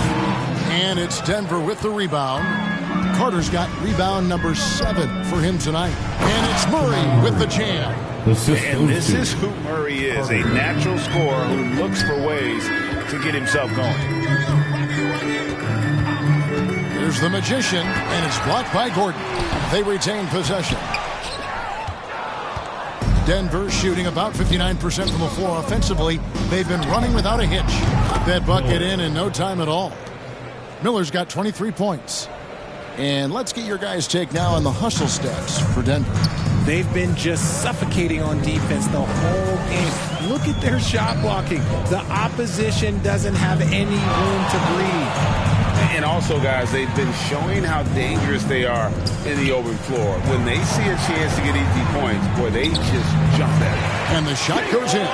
And it's Denver with the rebound. Carter's got rebound number 7 for him tonight. And it's Murray with the jam. And this is who Murray is, a natural scorer who looks for ways to get himself going. Here's the magician, and it's blocked by Gordon. They retain possession. Denver shooting about 59% from the floor offensively. They've been running without a hitch. That bucket in no time at all. Miller's got 23 points. And let's get your guys' take now on the hustle stats for Denver. They've been just suffocating on defense the whole game. Look at their shot blocking. The opposition doesn't have any room to breathe. And also, guys, they've been showing how dangerous they are in the open floor. When they see a chance to get easy points, boy, they just jump at it. And the shot goes in.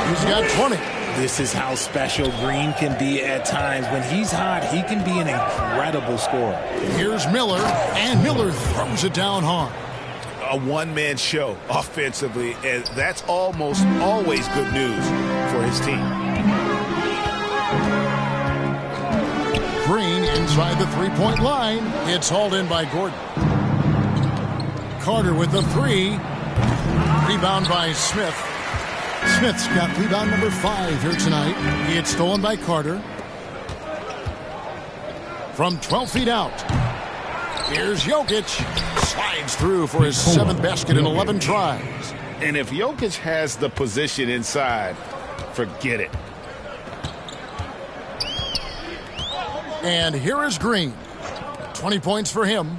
He's got 20. This is how special Green can be at times. When he's hot, he can be an incredible scorer. Here's Miller, and Miller throws it down hard. A one-man show offensively, and that's almost always good news for his team. Green inside the three-point line. It's hauled in by Gordon. Carter with the 3. Rebound by Smith. Smith's got rebound number 5 here tonight. It's stolen by Carter. From 12 feet out. Here's Jokic. Slides through for his 7th basket in 11 tries. And if Jokic has the position inside, forget it. And here is Green. 20 points for him.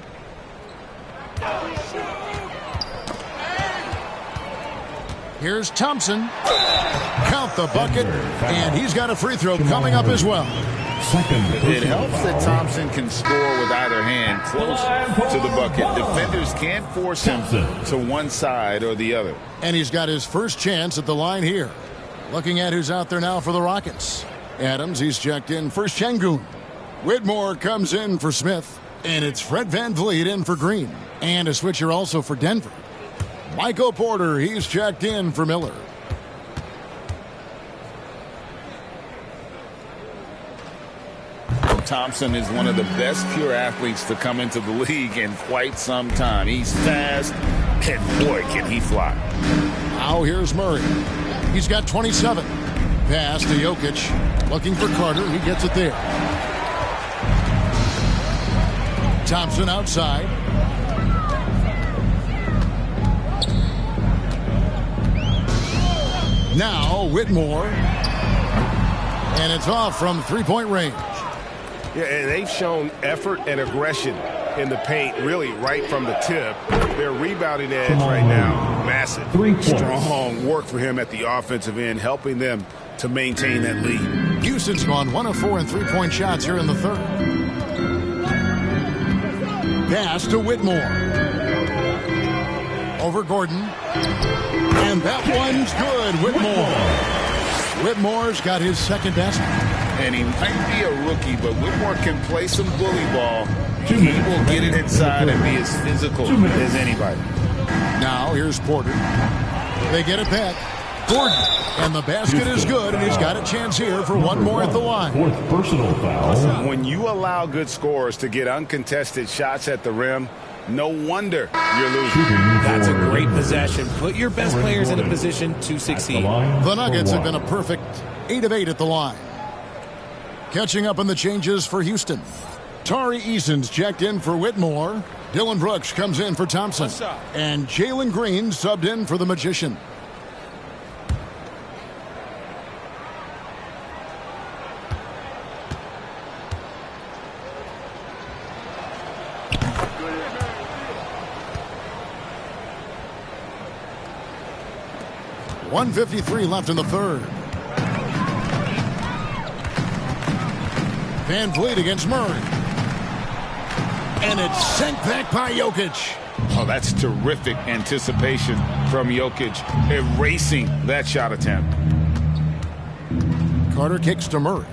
Here's Thompson. Count the bucket. And he's got a free throw coming up as well. It helps that Thompson can score with either hand close to the bucket. Defenders can't force him to one side or the other. And he's got his first chance at the line here. Looking at who's out there now for the Rockets. Adams, he's checked in for Şengün. Whitmore comes in for Smith. And it's Fred VanVleet in for Green. And a switcher also for Denver. Michael Porter, he's checked in for Miller. Thompson is one of the best pure athletes to come into the league in quite some time. He's fast, and boy, can he fly. Now here's Murray. He's got 27. Pass to Jokic. Looking for Carter. He gets it there. Thompson outside. Now Whitmore. And it's off from three-point range. Yeah, and they've shown effort and aggression in the paint, really right from the tip. Their rebounding edge right now, massive. Strong work for him at the offensive end, helping them to maintain that lead. Houston's gone 1 of 4 in three-point shots here in the third. Pass to Whitmore. Over Gordon. And that one's good. Whitmore's got his second basket. And he might be a rookie, but Whitmore can play some bully ball. He will get it inside and be as physical as anybody. Now here's Porter. They get it back. Gordon. And the basket is good, and he's got a chance here for one more at the line. 4th personal foul. When you allow good scorers to get uncontested shots at the rim, no wonder you're losing. That's a great possession. Put your best players in a position to succeed. The Nuggets have been a perfect 8 of 8 at the line. Catching up on the changes for Houston. Tari Eason's checked in for Whitmore. Dylan Brooks comes in for Thompson. And Jalen Green subbed in for the Magician. .153 left in the third. VanVleet against Murray. And it's sent back by Jokic. Oh, that's terrific anticipation from Jokic, erasing that shot attempt. Carter kicks to Murray.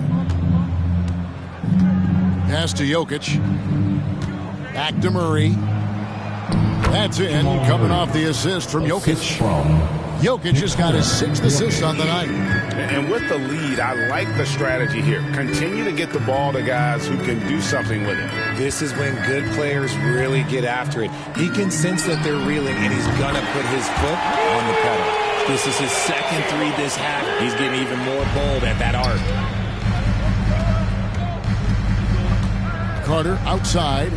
Pass to Jokic. Back to Murray. That's in, coming off the assist from Jokic. Jokic has got his 6th assist on the night. And with the lead, I like the strategy here. Continue to get the ball to guys who can do something with it. This is when good players really get after it. He can sense that they're reeling, and he's going to put his foot on the pedal. This is his 2nd 3 this half. He's getting even more bold at that arc. Carter outside.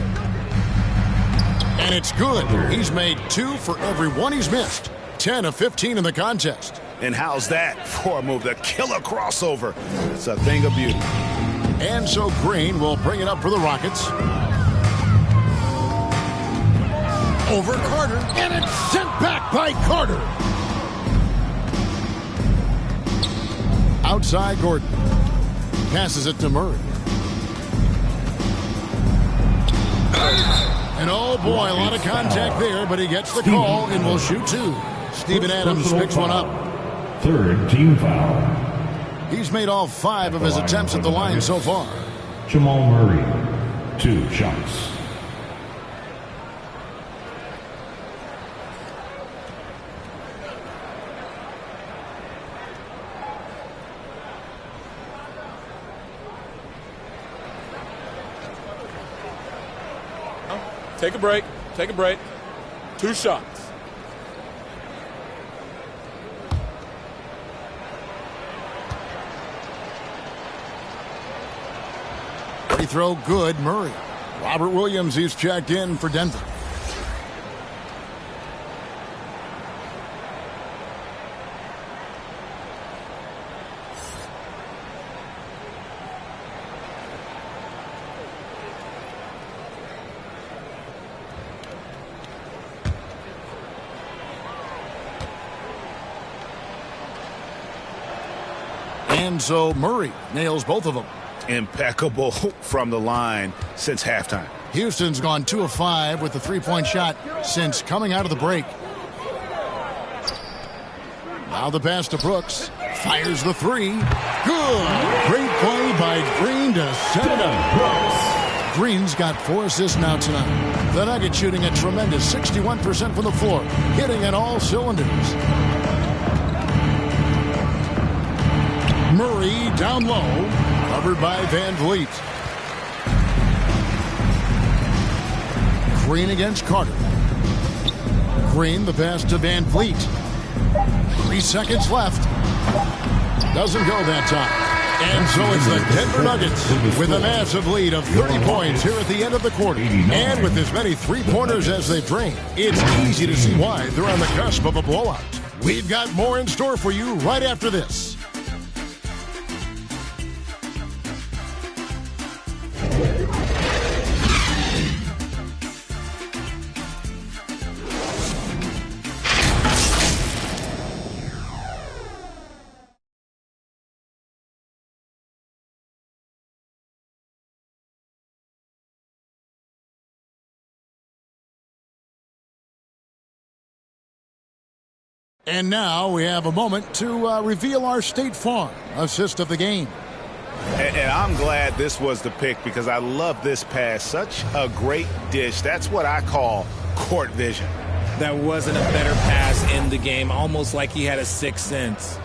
And it's good. He's made 2 for every 1 he's missed. 10 of 15 in the contest. And how's that for a move? The killer crossover. It's a thing of beauty. And so Green will bring it up for the Rockets. Over Carter. And it's sent back by Carter. Outside Gordon. Passes it to Murray. And oh boy, a lot of contact there, but he gets the call and will shoot 2. Steven Adams picks one up. 3rd team foul. He's made all 5 of his attempts at the line so far. Jamal Murray, 2 shots. Take a break. Take a break. 2 shots. Free throw good, Murray. Robert Williams, he's checked in for Denver. And so Murray nails both of them. Impeccable from the line since halftime. Houston's gone 2 of 5 with the 3-point shot since coming out of the break. Now the pass to Brooks. Fires the 3. Good. Great play by Green to set it up. Brooks. Green's got 4 assists now tonight. The Nuggets shooting a tremendous 61% from the floor, hitting at all cylinders. Murray down low, covered by Van Vliet. Green against Carter. Green, the pass to Van Vliet. 3 seconds left. Doesn't go that time. And so it's the Denver Nuggets with a massive lead of 30 points here at the end of the quarter. And with as many 3-pointers as they've drained, it's easy to see why they're on the cusp of a blowout. We've got more in store for you right after this. And now we have a moment to reveal our State Farm assist of the game. And I'm glad this was the pick because I love this pass. Such a great dish. That's what I call court vision. That wasn't a better pass in the game, almost like he had a 6th sense.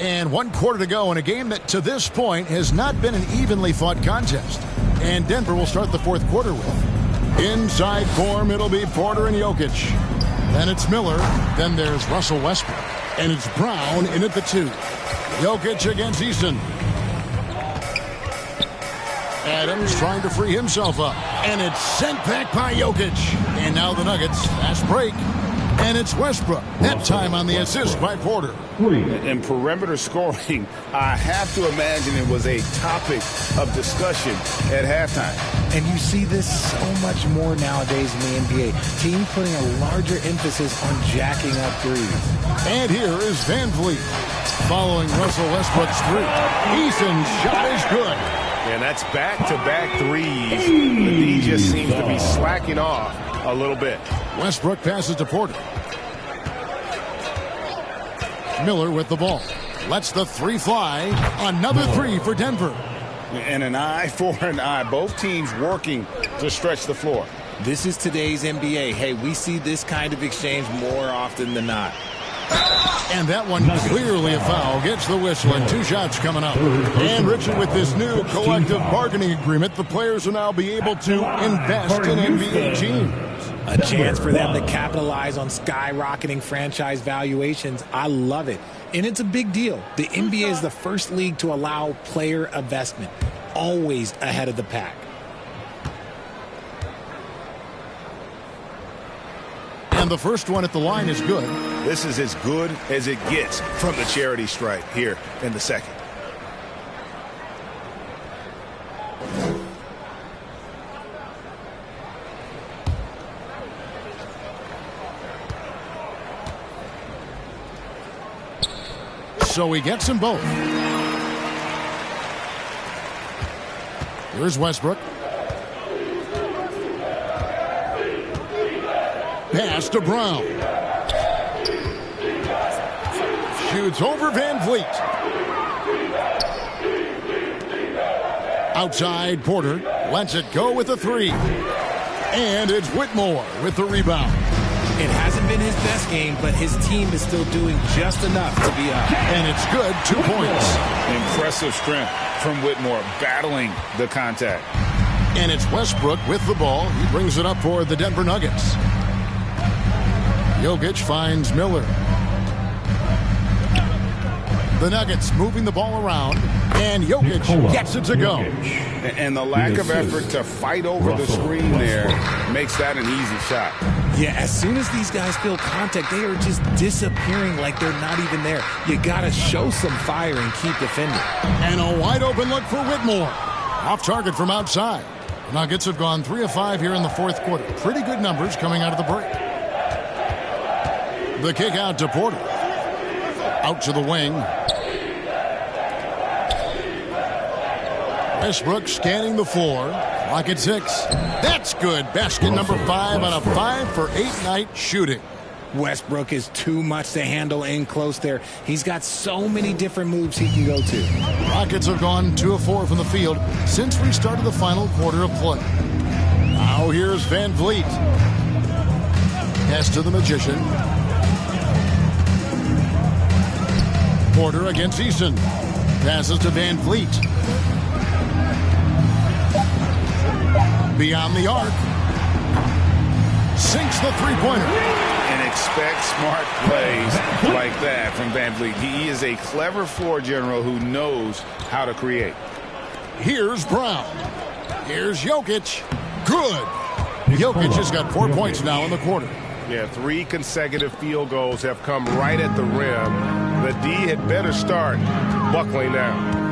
And 1 quarter to go in a game that to this point has not been an evenly fought contest. And Denver will start the 4th quarter with. Inside form, it'll be Porter and Jokic. Then it's Miller. Then there's Russell Westbrook. And it's Brown in at the 2. Jokic against Easton. Adams trying to free himself up. And it's sent back by Jokic. And now the Nuggets, fast break. And it's Westbrook. That time on the assist by Porter. In perimeter scoring, I have to imagine it was a topic of discussion at halftime. And you see this so much more nowadays in the NBA. Teams putting a larger emphasis on jacking up threes. And here is Van Vliet. Following Russell Westbrook's three. Eason's shot is good. And that's back-to-back threes. The D just seems to be slacking off a little bit. Westbrook passes to Porter. Miller with the ball. Lets the three fly. Another three for Denver. And an eye for an eye. Both teams working to stretch the floor. This is today's NBA. Hey, we see this kind of exchange more often than not. And that one clearly a foul. Gets the whistle and 2 shots coming up. And Richard, with this new collective bargaining agreement, the players will now be able to invest in NBA teams. A chance for them to capitalize on skyrocketing franchise valuations. I love it. And it's a big deal. The NBA is the first league to allow player investment. Always ahead of the pack. And the first one at the line is good. This is as good as it gets from the charity stripe here in the second. So he gets them both. Here's Westbrook. Pass to Brown. Shoots over Van Vliet. Outside, Porter lets it go with a three. And it's Whitmore with the rebound. It hasn't been his best game, but his team is still doing just enough to be up. And it's good, 2 points. Impressive strength from Whitmore, battling the contact. And it's Westbrook with the ball. He brings it up for the Denver Nuggets. Jokic finds Miller. The Nuggets moving the ball around, and Jokic gets it to go. And the lack of effort to fight over the screen there makes that an easy shot. Yeah, as soon as these guys feel contact, they are just disappearing like they're not even there. You got to show some fire and keep defending. And a wide open look for Whitmore. Off target from outside. The Nuggets have gone 3 of 5 here in the fourth quarter. Pretty good numbers coming out of the break. The kick out to Porter. Out to the wing. Westbrook scanning the floor. Clock at 6. That's good. Basket number 5 on a 5 for 8 night shooting. Westbrook is too much to handle in close there. He's got so many different moves he can go to. Rockets have gone 2 of 4 from the field since we started the final quarter of play. Now here's Van Vliet. Pass to the Magician. Porter against Eason. Passes to Van Vliet. Beyond the arc. Sinks the three-pointer. And expect smart plays like that from Van Vliet. He is a clever floor general who knows how to create. Here's Brown. Here's Jokic. Good. Jokic has got 4 points now in the quarter. Yeah, 3 consecutive field goals have come right at the rim. The D had better start buckling down.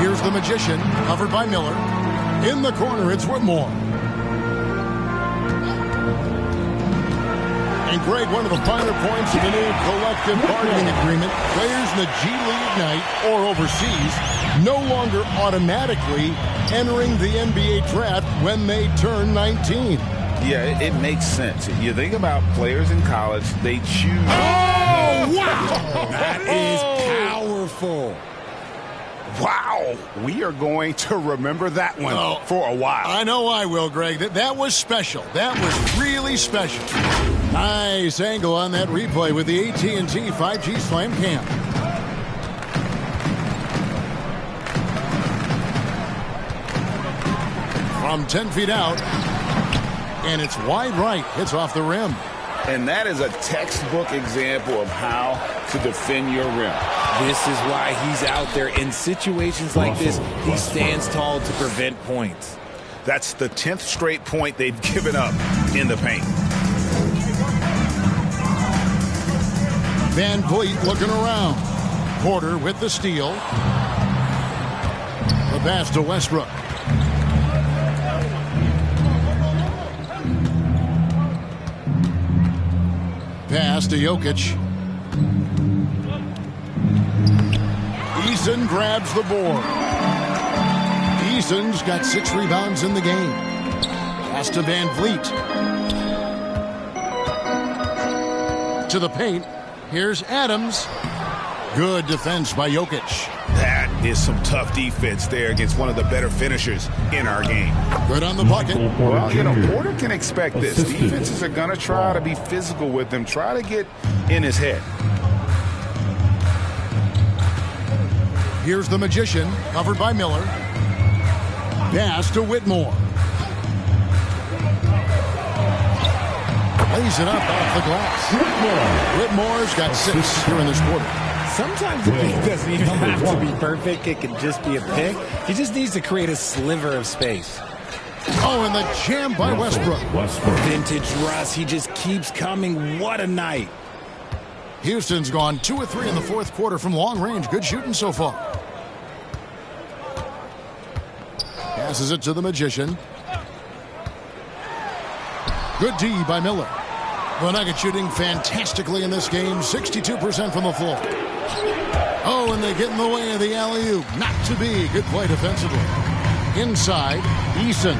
Here's the Magician, covered by Miller. In the corner, it's Whitmore. And Greg, one of the finer points of the new collective bargaining agreement, players in the G League night or overseas no longer automatically entering the NBA draft when they turn 19. Yeah, it makes sense. You think about players in college, they choose. Oh, wow! That is powerful. Wow. We are going to remember that one for a while. I know I will, Greg. That was special. That was really special. Nice angle on that replay with the AT&T 5G Slam Cam. From 10 feet out. And it's wide right. Hits off the rim. And that is a textbook example of how to defend your rim. This is why he's out there. In situations like this, he stands tall to prevent points. That's the 10th straight point they've given up in the paint. Van Vliet looking around. Porter with the steal. The pass to Westbrook. Pass to Jokic. Eason grabs the board. Eason's got 6 rebounds in the game. Pass to Van Vliet. To the paint. Here's Adams. Good defense by Jokic. That is some tough defense there against one of the better finishers in our game. Good on the bucket. Well, you know, Porter can expect this. Defenses are going to try to be physical with him, try to get in his head. Here's the Magician, covered by Miller. Pass to Whitmore. Lays it up off the glass. Whitmore's got 6 here in this quarter. Sometimes the pick doesn't even have to be perfect. It can just be a pick. He just needs to create a sliver of space. Oh, and the jam by Westbrook. Vintage Russ. He just keeps coming. What a night. Houston's gone 2 of 3 in the fourth quarter from long range. Good shooting so far. Passes it to the Magician. Good D by Miller. The Nuggets shooting fantastically in this game. 62% from the floor. Oh, and they get in the way of the alley-oop. Not to be. Good play defensively. Inside, Eason.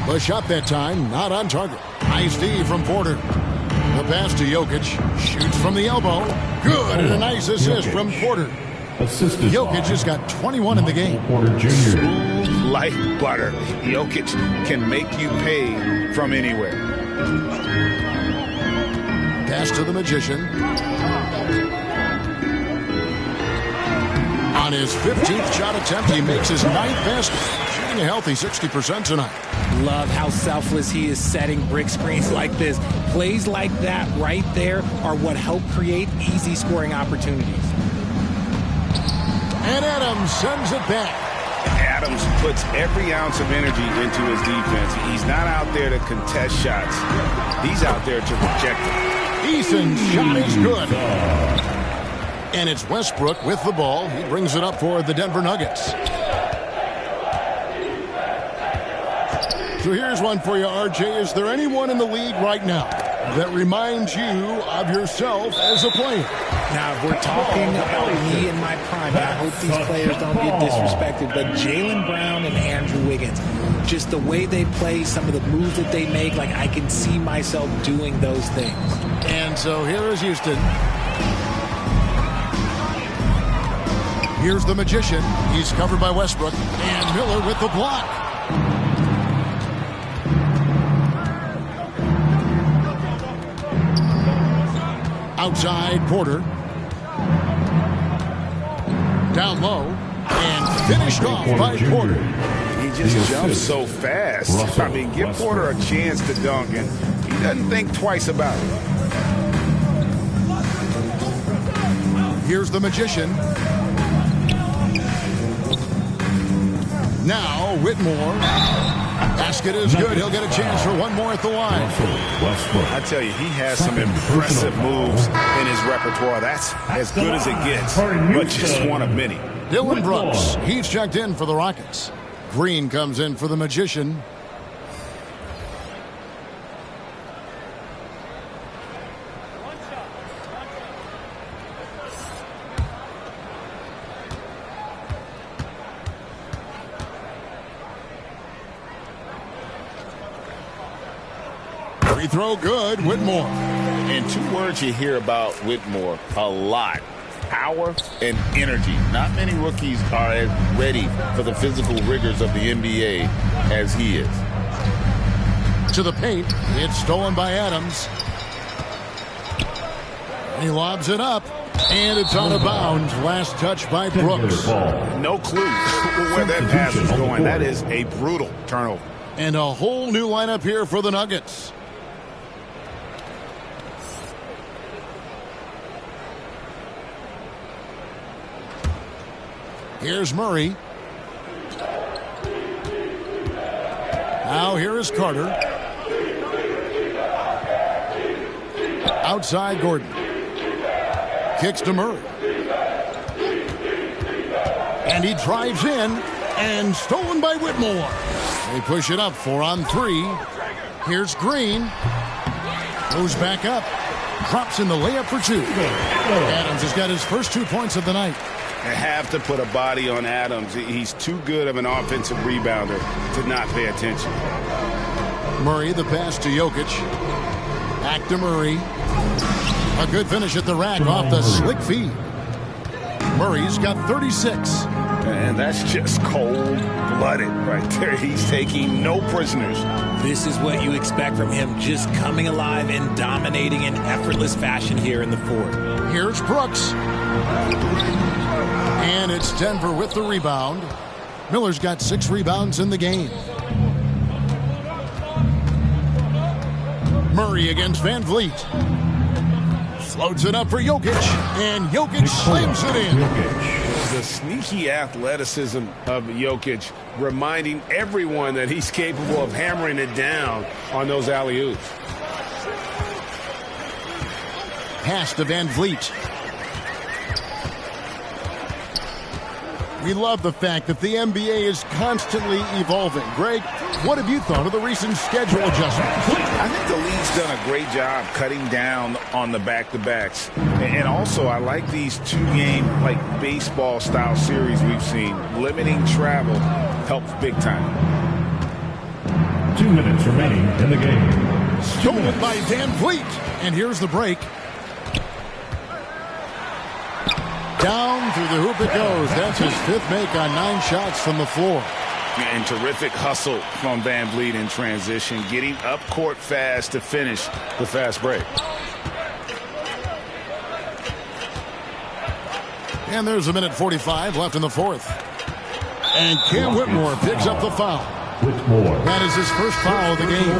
The shot that time, not on target. Nice D from Porter. The pass to Jokic. Shoots from the elbow. Good, and a nice assist from Porter. Jokic has got 21 in the game. Smooth like butter. Jokic can make you pay from anywhere. Pass to the Magician. On his 15th shot attempt, he makes his 9th basket. Shooting a healthy 60% tonight. Love how selfless he is setting brick screens like this. Plays like that right there are what help create easy scoring opportunities. And Adams sends it back. Adams puts every ounce of energy into his defense. He's not out there to contest shots. He's out there to reject them. Eason's shot is good. And it's Westbrook with the ball. He brings it up for the Denver Nuggets. So here's one for you, RJ. Is there anyone in the league right now that reminds you of yourself as a player? Now, if we're talking about me in my prime, I hope these players don't get disrespected, but Jaylen Brown and Andrew Wiggins, just the way they play, some of the moves that they make, like I can see myself doing those things. And so here is Houston. Here's the Magician. He's covered by Westbrook. And Miller with the block. Outside, Porter. Down low. And finished off by Porter. He just jumps so fast. I mean, give Porter a chance to dunk, and he doesn't think twice about it. Here's the Magician. Now, Whitmore. Basket is good. He'll get a chance for one more at the line. I tell you, he has some impressive moves in his repertoire. That's as good as it gets, but just one of many. Dylan Brooks, he's checked in for the Rockets. Green comes in for the Magician. Free throw good, Whitmore. And 2 words you hear about Whitmore a lot: power and energy. Not many rookies are as ready for the physical rigors of the NBA as he is. To the paint. It's stolen by Adams. He lobs it up. And it's out of bounds. Last touch by Brooks. No clue where that pass is going. That is a brutal turnover. And a whole new lineup here for the Nuggets. Here's Murray. Now here is Carter. Outside Gordon. Kicks to Murray. And he drives in, and stolen by Whitmore. They push it up 4-on-3. Here's Green. Goes back up. Drops in the layup for 2. Adams has got his first 2 points of the night. They have to put a body on Adams. He's too good of an offensive rebounder to not pay attention. Murray, the pass to Jokic. Back to Murray. A good finish at the rack off the slick feed. Murray's got 36. And that's just cold-blooded right there. He's taking no prisoners. This is what you expect from him, just coming alive and dominating in effortless fashion here in the fourth. Here's Brooks. And it's Denver with the rebound. Miller's got 6 rebounds in the game. Murray against Van Vliet. Floats it up for Jokic. And Jokic slams it in. The sneaky athleticism of Jokic, reminding everyone that he's capable of hammering it down on those alley-oops. Pass to Van Vliet. We love the fact that the NBA is constantly evolving. Greg, what have you thought of the recent schedule adjustments? I think the league's done a great job cutting down on the back-to-backs. And also, I like these 2-game, like baseball-style series we've seen. Limiting travel helps big time. 2 minutes remaining in the game. Stolen by Van Vliet. And here's the break. Down through the hoop it goes. That's his 5th make on 9 shots from the floor. And terrific hustle from Van Vliet in transition, getting up court fast to finish the fast break. And there's 1:45 left in the fourth. And Cam Whitmore picks up the foul. Whitmore. That is his first foul of the game.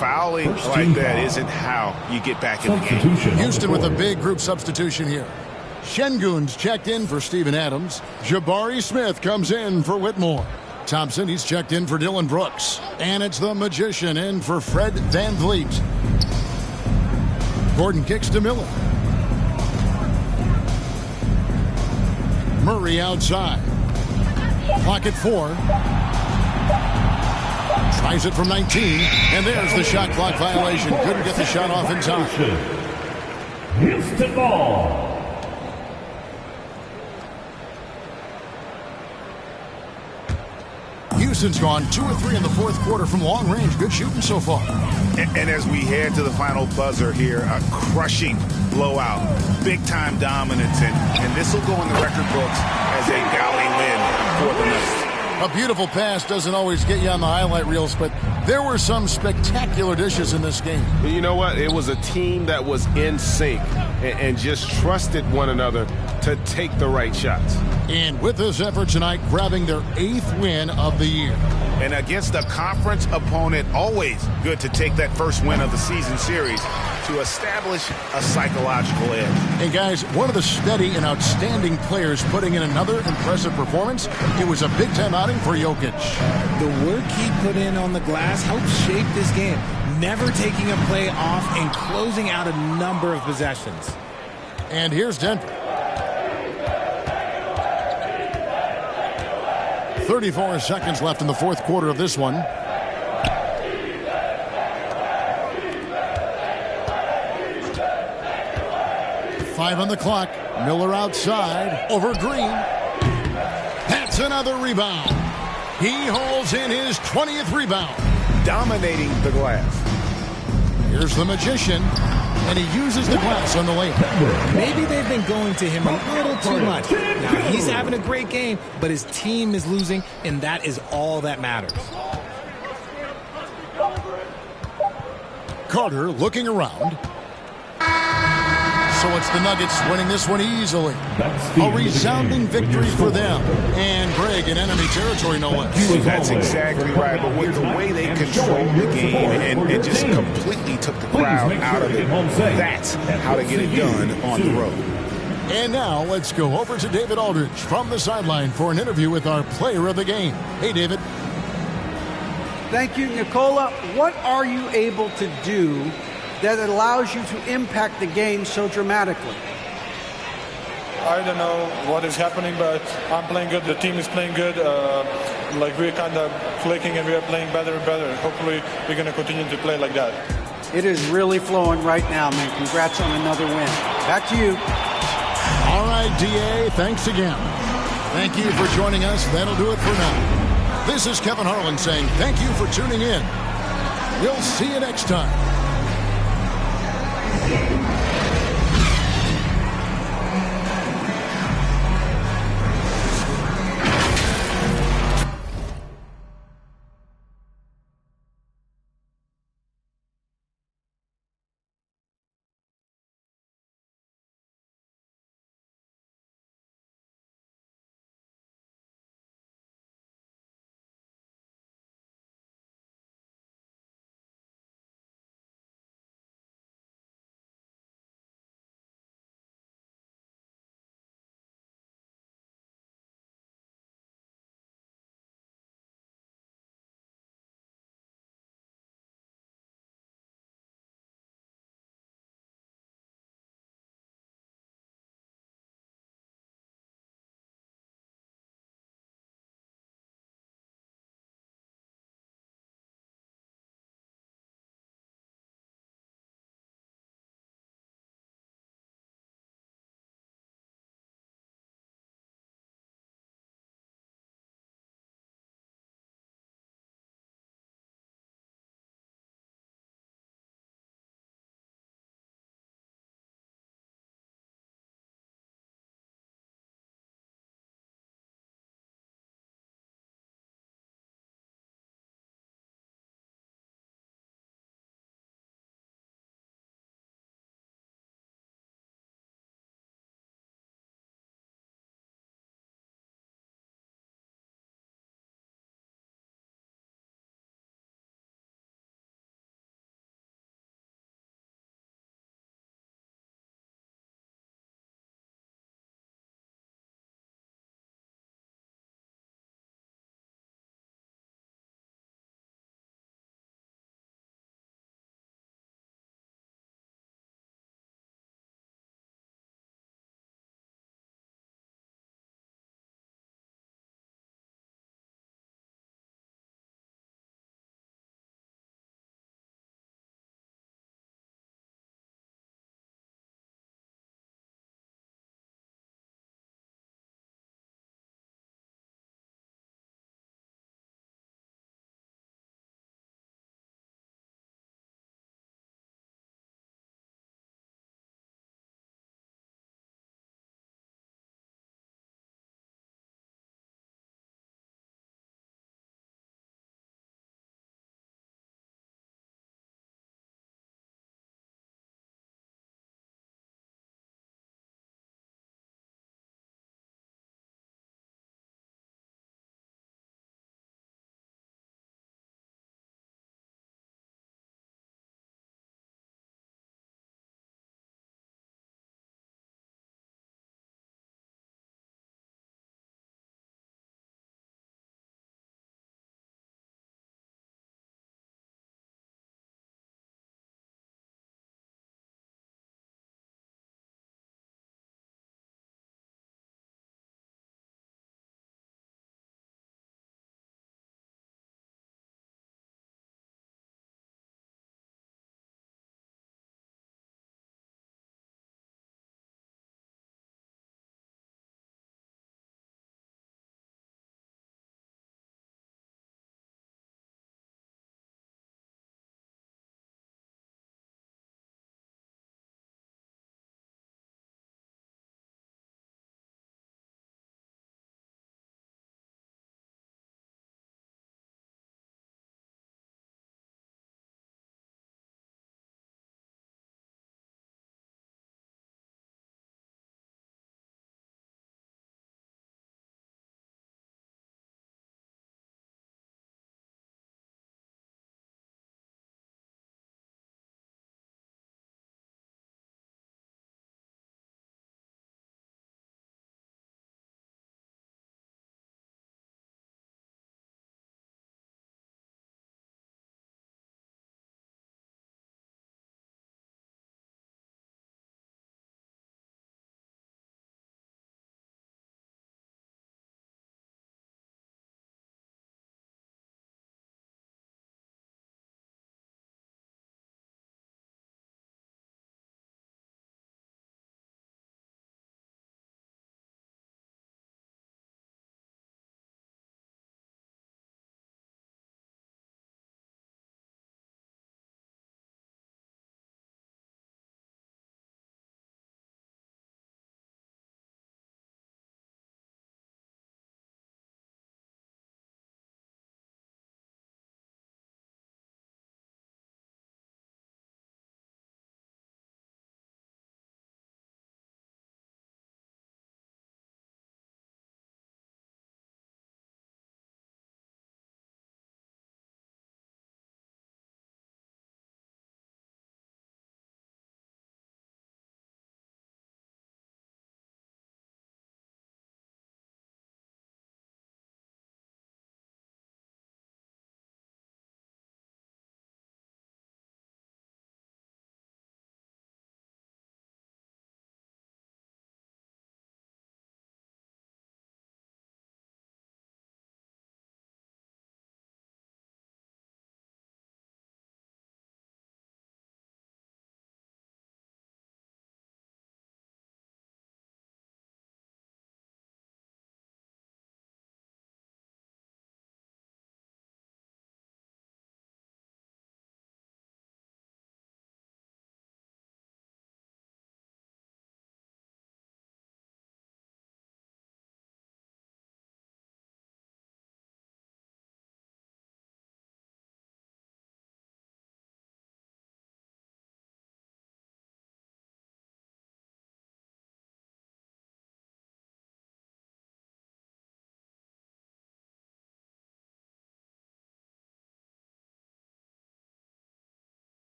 Fouling like that isn't how you get back in the game. Houston with a big group substitution here. Şengün's checked in for Steven Adams. Jabari Smith comes in for Whitmore. Thompson, he's checked in for Dillon Brooks. And it's the Magician in for Fred Van Vliet. Gordon kicks to Miller. Murray outside. Clock at 4. Tries it from 19. And there's the shot clock violation. Couldn't get the shot off in time. Houston ball. Houston's gone 2 or 3 in the fourth quarter from long range. Good shooting so far. And as we head to the final buzzer here, a crushing blowout, big-time dominance, and this will go in the record books as a galley win for the Nuggets. A beautiful pass doesn't always get you on the highlight reels, but there were some spectacular dishes in this game. You know what? It was a team that was in sync and just trusted one another to take the right shots. And with this effort tonight, grabbing their 8th win of the year. And against a conference opponent, always good to take that first win of the season series to establish a psychological edge. And guys, one of the steady and outstanding players putting in another impressive performance. It was a big-time outing for Jokic. The work he put in on the glass helped shape this game, never taking a play off and closing out a number of possessions. And here's Denver. 34 seconds left in the fourth quarter of this one. Five on the clock. Miller outside. Over Green. That's another rebound. He holds in his 20th rebound. Dominating the glass. Here's the Magician. And he uses the glass on the layup. Maybe they've been going to him a little too much. Now, he's having a great game, but his team is losing, and that is all that matters. Carter looking around. So it's the Nuggets winning this one easily. A resounding victory for them. And Greg in enemy territory, no less. That's exactly right. But with the way they controlled the game and just completely took the crowd out of it, that's how to get it done on the road. And now let's go over to David Aldridge from the sideline for an interview with our player of the game. Hey, David. Thank you, Nikola. What are you able to do that allows you to impact the game so dramatically? I don't know what is happening, but I'm playing good. The team is playing good. We're kind of clicking and we are playing better and better. Hopefully we're going to continue to play like that. It is really flowing right now, man. Congrats on another win. Back to you. All right, DA, thanks again. Thank you for joining us. That'll do it for now. This is Kevin Harlan saying thank you for tuning in. We'll see you next time.